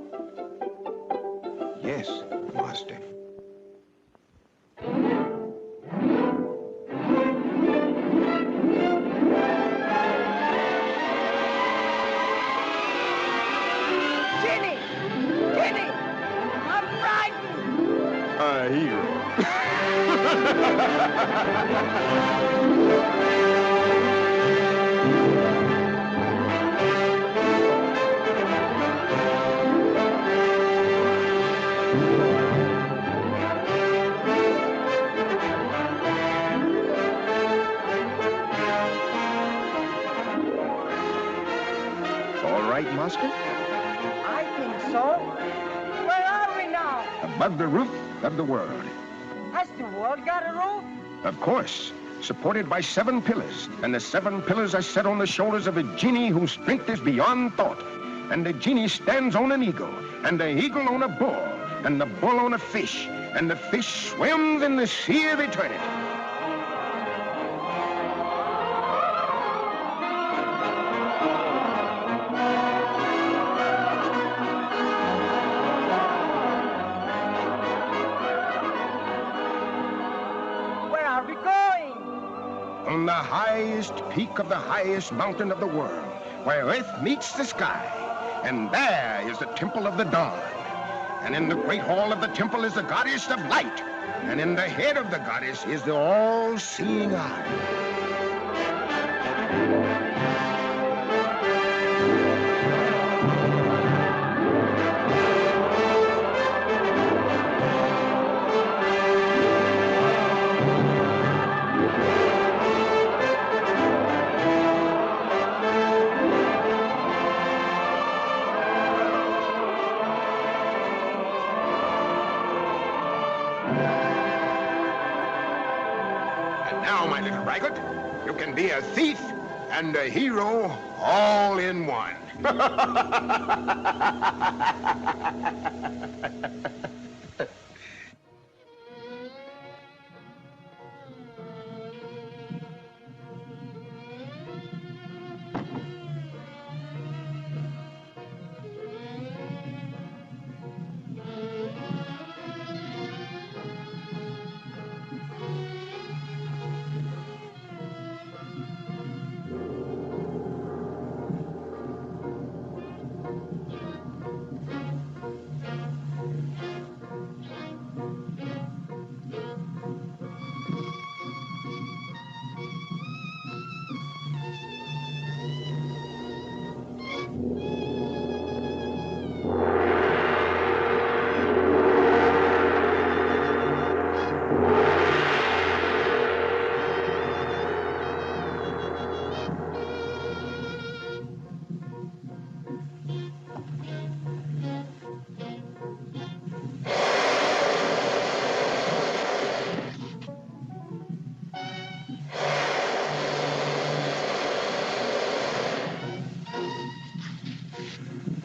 Yes, master. A hero. All right, master? I think so. Where are we now? Above the roof of the world. Has the world got a roof? Of course, supported by 7 pillars. And the 7 pillars are set on the shoulders of a genie whose strength is beyond thought. And the genie stands on an eagle, and the eagle on a bull, and the bull on a fish, and the fish swims in the sea of eternity. On the highest peak of the highest mountain of the world, where earth meets the sky. And there is the temple of the dawn. And in the great hall of the temple is the goddess of light. And in the head of the goddess is the all-seeing eye. Now, my little braggart, you can be a thief and a hero all in one.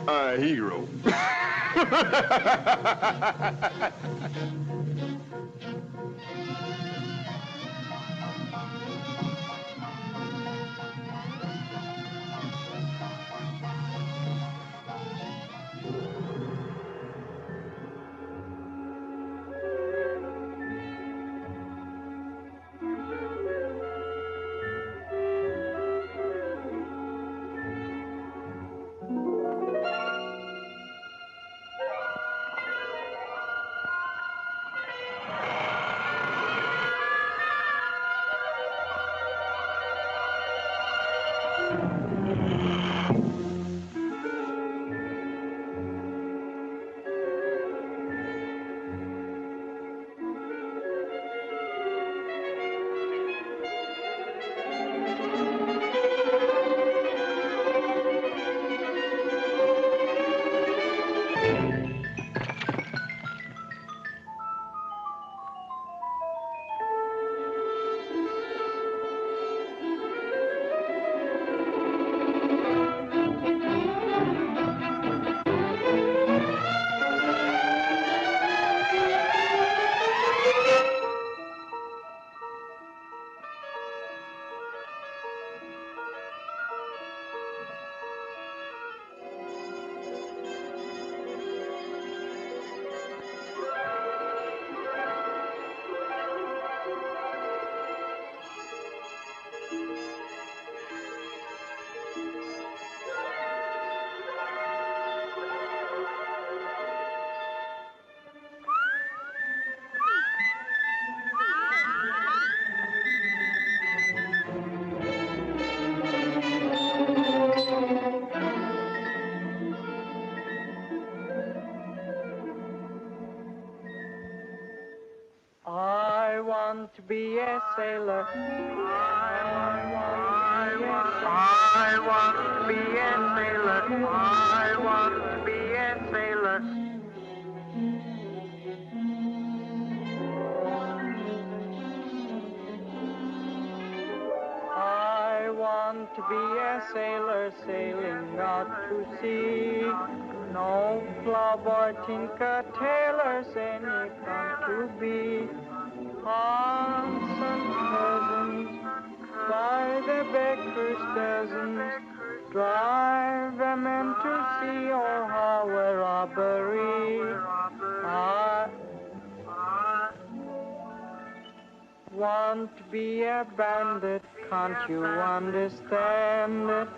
a hero. I want to be a sailor. I want to be a sailor. I want to be a sailor. I want to be a sailor sailing out to sea. No ploughboy, tinker, tailor, any come to be. Aunts and cousins, by the baker's dozens, drive a man to sea or how a robbery. I want to be a bandit, can't you understand it?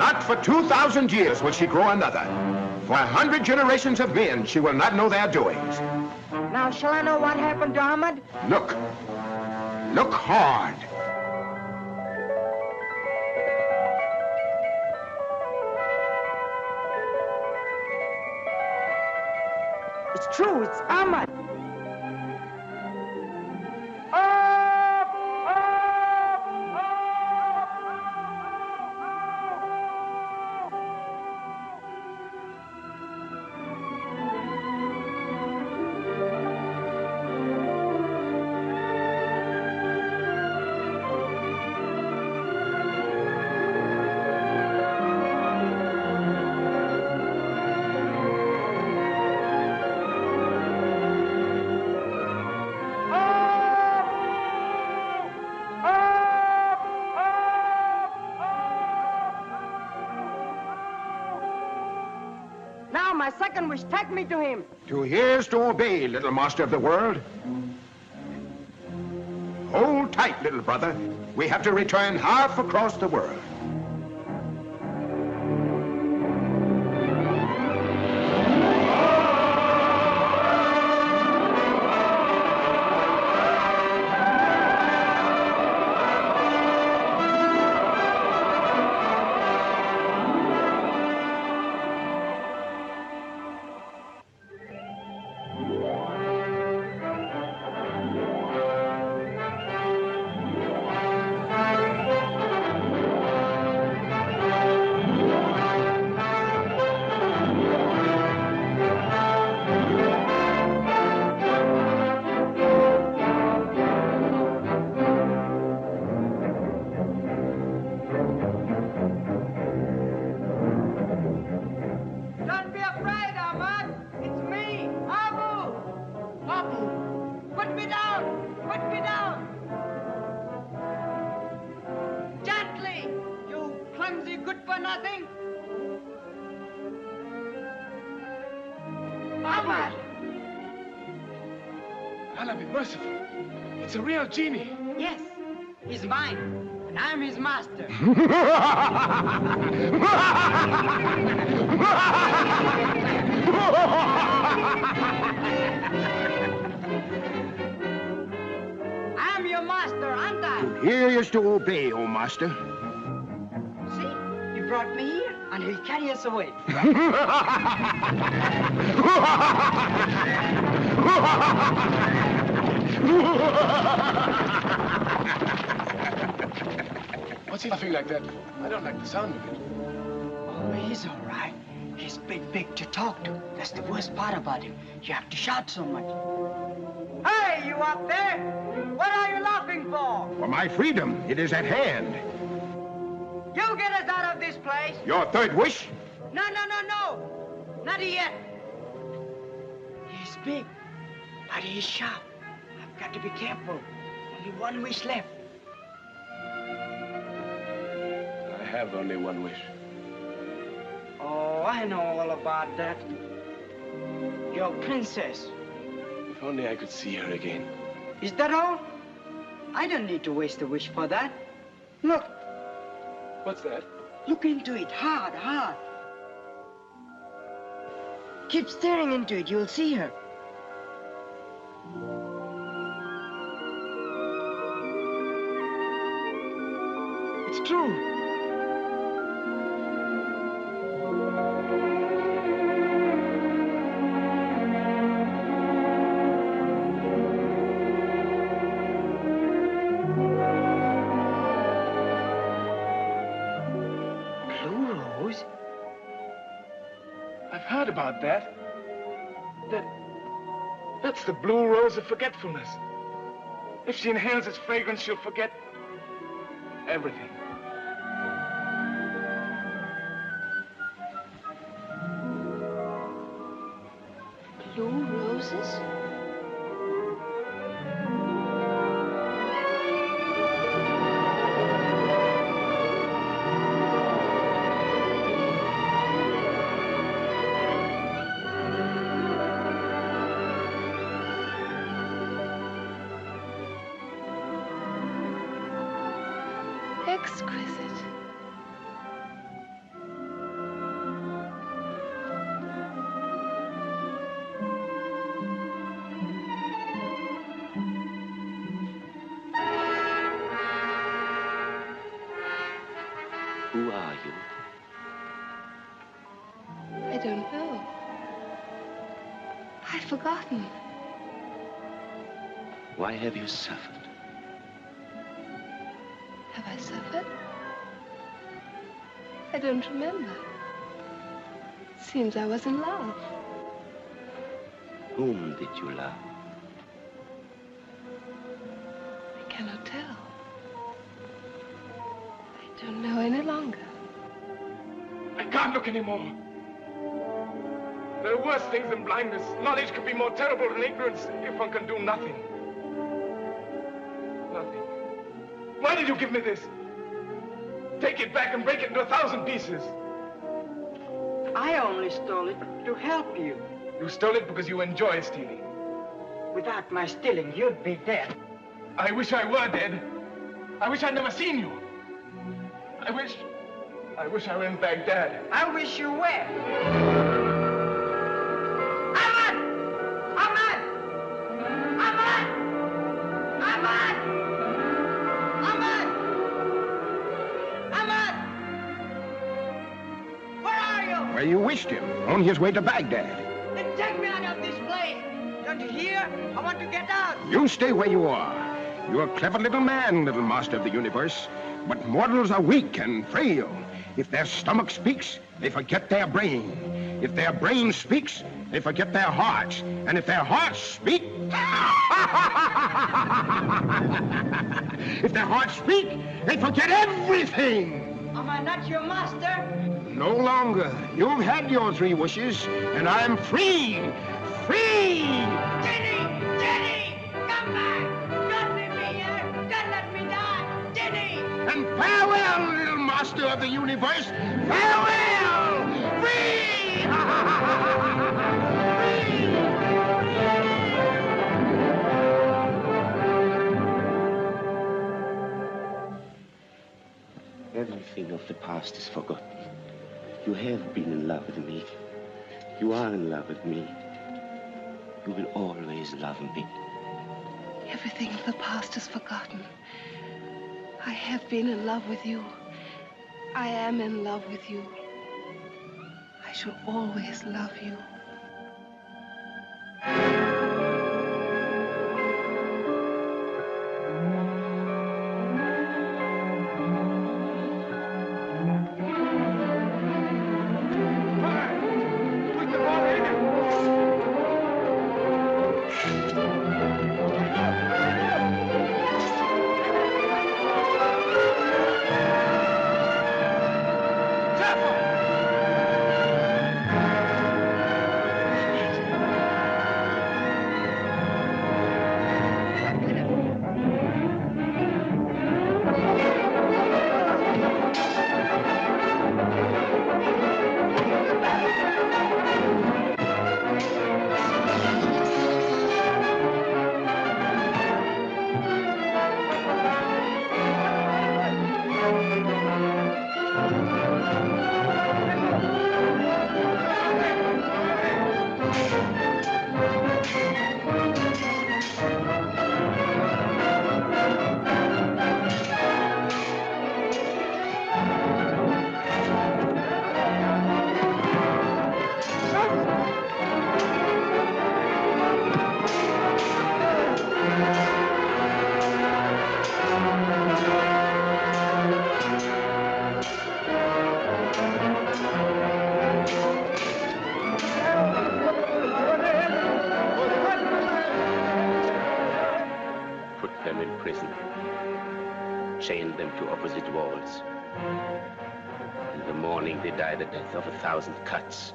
Not for 2,000 years will she grow another. For 100 generations of men, she will not know their doings. Now, shall I know what happened to Ahmad? Look. Look hard. It's true, it's Ahmad. Now, my second wish, take me to him. To hear is to obey, little master of the world. Hold tight, little brother. We have to return half across the world. Allah be merciful. It's a real genie. Yes, he's mine, and I'm his master. I'm your master, aren't I? To hear is to obey, O master. See, he brought me here, and he'll carry us away. What's he laughing like that for? I don't like the sound of it. Oh, he's all right. He's big to talk to. That's the worst part about him. You have to shout so much. Hey, you up there? What are you laughing for? For my freedom, it is at hand. You get us out of this place. Your third wish? No. Not yet. He's big, but he's sharp. I've got to be careful. Only one wish left. I have only one wish. Oh, I know all about that. Your princess. If only I could see her again. Is that all? I don't need to waste a wish for that. Look. What's that? Look into it hard. Keep staring into it. You'll see her. It's true. I've heard about that. That's the blue rose of forgetfulness. If she inhales its fragrance, she'll forget everything. Blue roses? Exquisite. you? I don't know. I've forgotten. Why have you suffered? Have I suffered? I don't remember. Seems I was in love. Whom did you love? I cannot tell. I don't know any longer. I can't look anymore. There are worse things than blindness. Knowledge could be more terrible than ignorance if one can do nothing. Nothing. Why did you give me this? Take it back and break it into 1,000 pieces. I only stole it to help you. You stole it because you enjoy stealing. Without my stealing, you'd be dead. I wish I were dead. I wish I'd never seen you. I wish I were in Baghdad. I wish you were. Ahmad! Ahmad! Ahmad! Ahmad! Ahmad! Ahmad! Where are you? Where you wished him, on his way to Baghdad. Then take me out of this place. Don't you hear? I want to get out. You stay where you are. You're a clever little man, little master of the universe. But mortals are weak and frail. If their stomach speaks, they forget their brain. If their brain speaks, they forget their hearts. And if their hearts speak... if their hearts speak, they forget everything. Am I not your master? No longer. You've had your 3 wishes, and I'm free. Free! Jenny! Jenny! Come back! Don't leave me here! Don't let me die! Jenny! And farewell, little master of the universe! Farewell! Free! Everything of the past is forgotten. You have been in love with me. You are in love with me. You will always love me. Everything of the past is forgotten. I have been in love with you. I am in love with you. I shall always love you. Chained them to opposite walls. In the morning, they die the death of 1,000 cuts.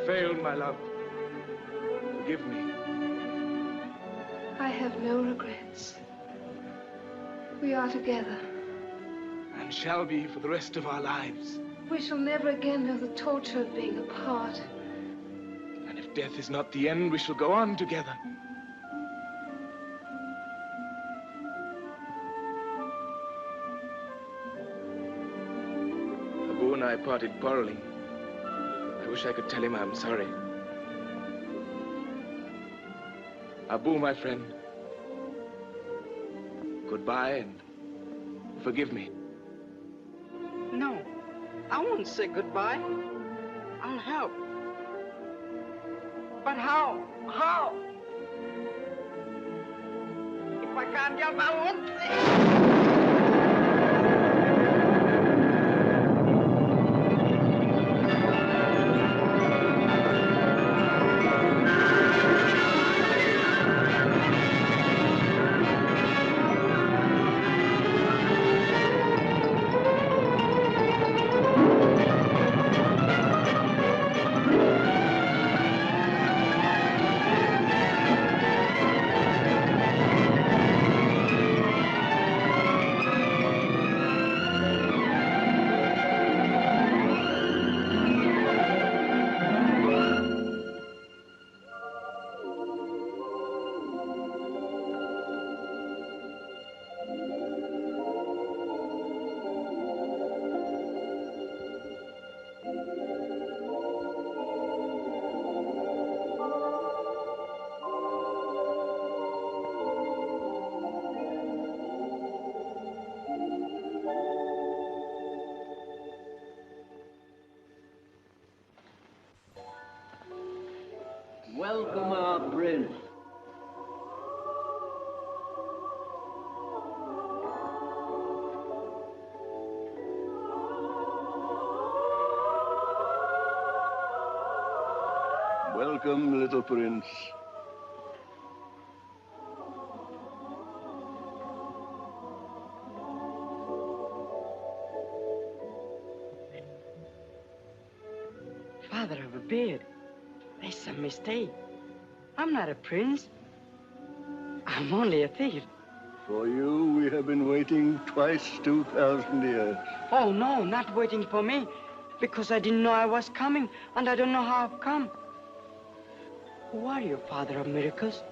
Failed, my love. Forgive me. I have no regrets. We are together. and shall be for the rest of our lives. We shall never again know the torture of being apart. And if death is not the end, we shall go on together. Abu and I parted quarreling. I wish I could tell him I'm sorry. Abu, my friend, goodbye and forgive me. No, I won't say goodbye. I'll help. But how? How? If I can't help, I won't say. Welcome our prince. Welcome, little prince. Father of a beard. There's some mistake. I'm not a prince. I'm only a thief. For you, we have been waiting twice 2,000 years. Oh, no, not waiting for me. Because I didn't know I was coming, and I don't know how I've come. Who are you, Father of Miracles?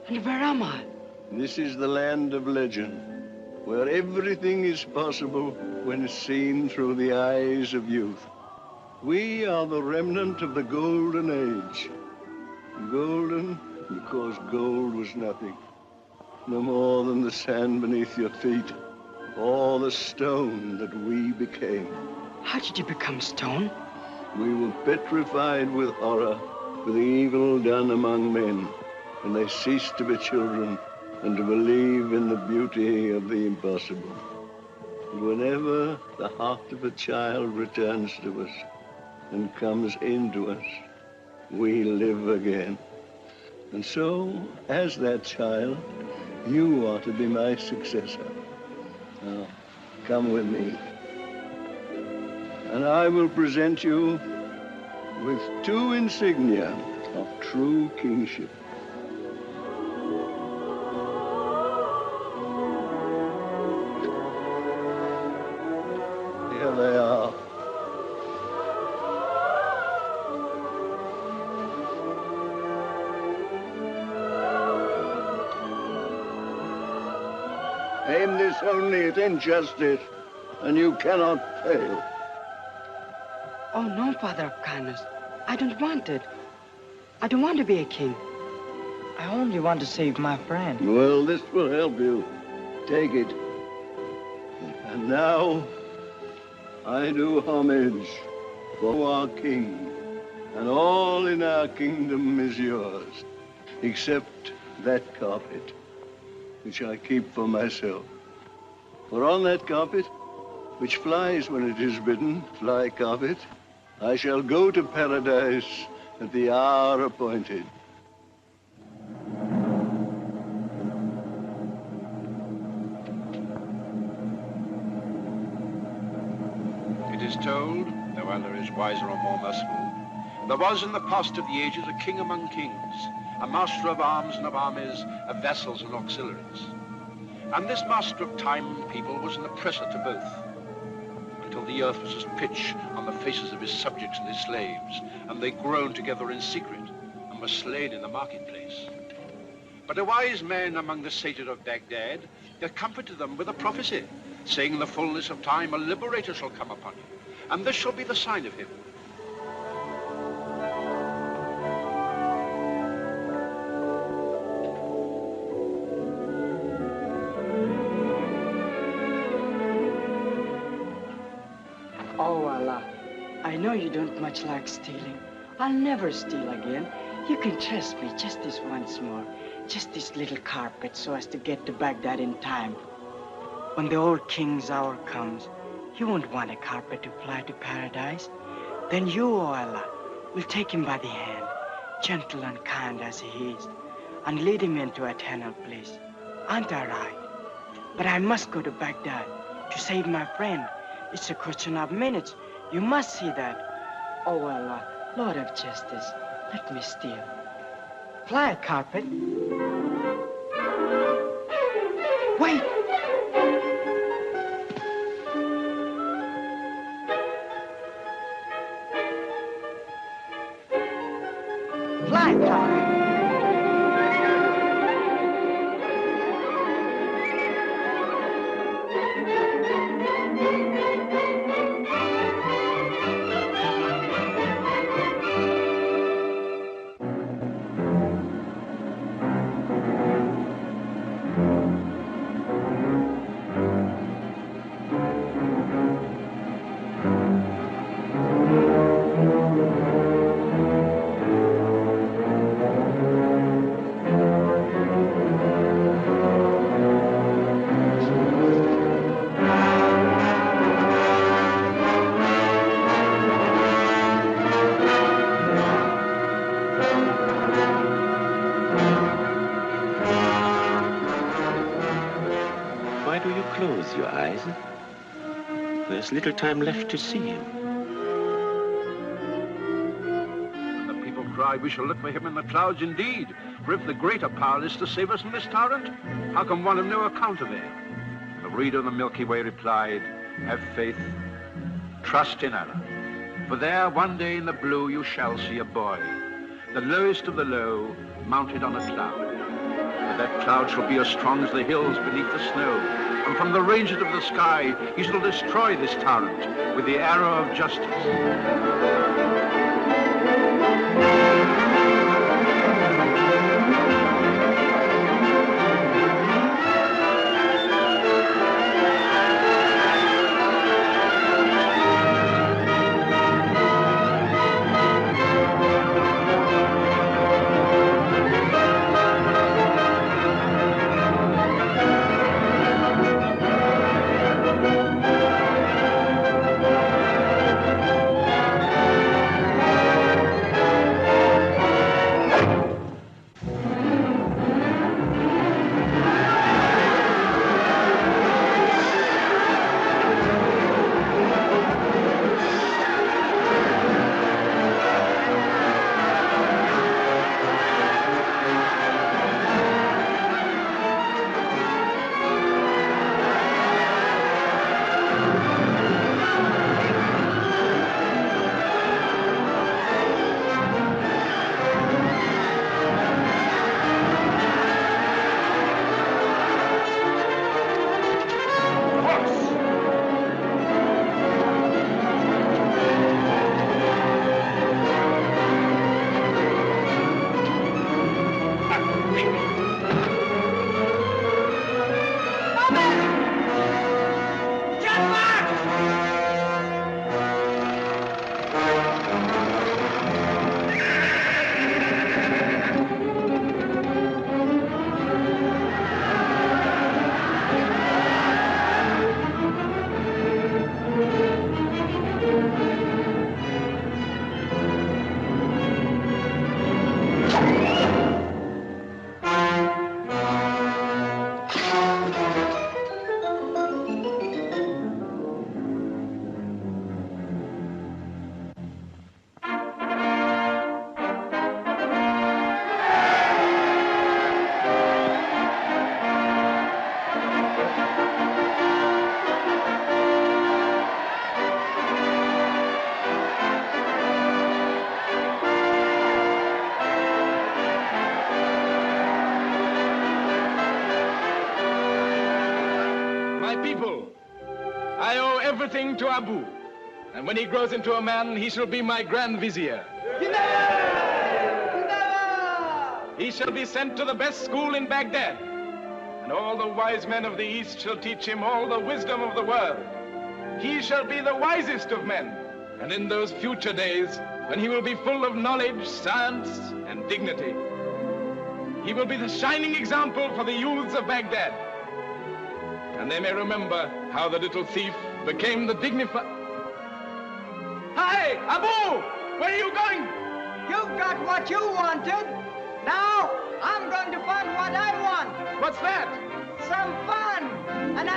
And where am I? This is the land of legend, where everything is possible when seen through the eyes of youth. We are the remnant of the Golden Age. Golden because gold was nothing, no more than the sand beneath your feet, or the stone that we became. How did you become stone? We were petrified with horror for the evil done among men, and they ceased to be children and to believe in the beauty of the impossible. And whenever the heart of a child returns to us and comes into us, we live again. And so, as that child, you are to be my successor. Now, come with me. And I will present you with two insignia of true kingship. Here they are. Aim this only at injustice, and you cannot fail. Oh, no, Father of Kindness. I don't want it. I don't want to be a king. I only want to save my friend. Well, this will help you. Take it. And now, I do homage for our king, and all in our kingdom is yours, except that carpet, which I keep for myself. For on that carpet, which flies when it is bidden, fly carpet, I shall go to paradise at the hour appointed. It is told, no other is wiser or more merciful, there was in the past of the ages a king among kings, a master of arms and of armies, of vessels and auxiliaries. And this master of time and people was an oppressor to both, until the earth was as pitch on the faces of his subjects and his slaves, and they groaned together in secret, and were slain in the marketplace. But a wise man among the sages of Baghdad, there comforted them with a prophecy, saying in the fullness of time a liberator shall come upon you, and this shall be the sign of him. Oh, Allah, I know you don't much like stealing. I'll never steal again. You can trust me just this once more. Just this little carpet so as to get to Baghdad in time. When the old king's hour comes, he won't want a carpet to fly to paradise. Then you, O Allah, will take him by the hand, gentle and kind as he is, and lead him into eternal bliss. Aren't I right? But I must go to Baghdad to save my friend. It's a question of minutes. You must see that. Oh, Allah, Lord of justice, let me steal. Fly, carpet. Wait! Fly, carpet. Close your eyes. There's little time left to see him. And the people cried, we shall look for him in the clouds indeed. For if the greater power is to save us from this torrent, how can one have no account of it? And the reader of the Milky Way replied, have faith, trust in Allah. For there one day in the blue you shall see a boy, the lowest of the low, mounted on a cloud. But that cloud shall be as strong as the hills beneath the snow. And from the ranges of the sky, he shall destroy this torrent with the arrow of justice. My people, I owe everything to Abu. And when he grows into a man, he shall be my Grand Vizier. He shall be sent to the best school in Baghdad. And all the wise men of the East shall teach him all the wisdom of the world. He shall be the wisest of men. And in those future days, when he will be full of knowledge, science, and dignity, he will be the shining example for the youths of Baghdad. And they may remember how the little thief became the dignified... Hi, Abu! Where are you going? You've got what you wanted. Now, I'm going to find what I want. What's that? Some fun. And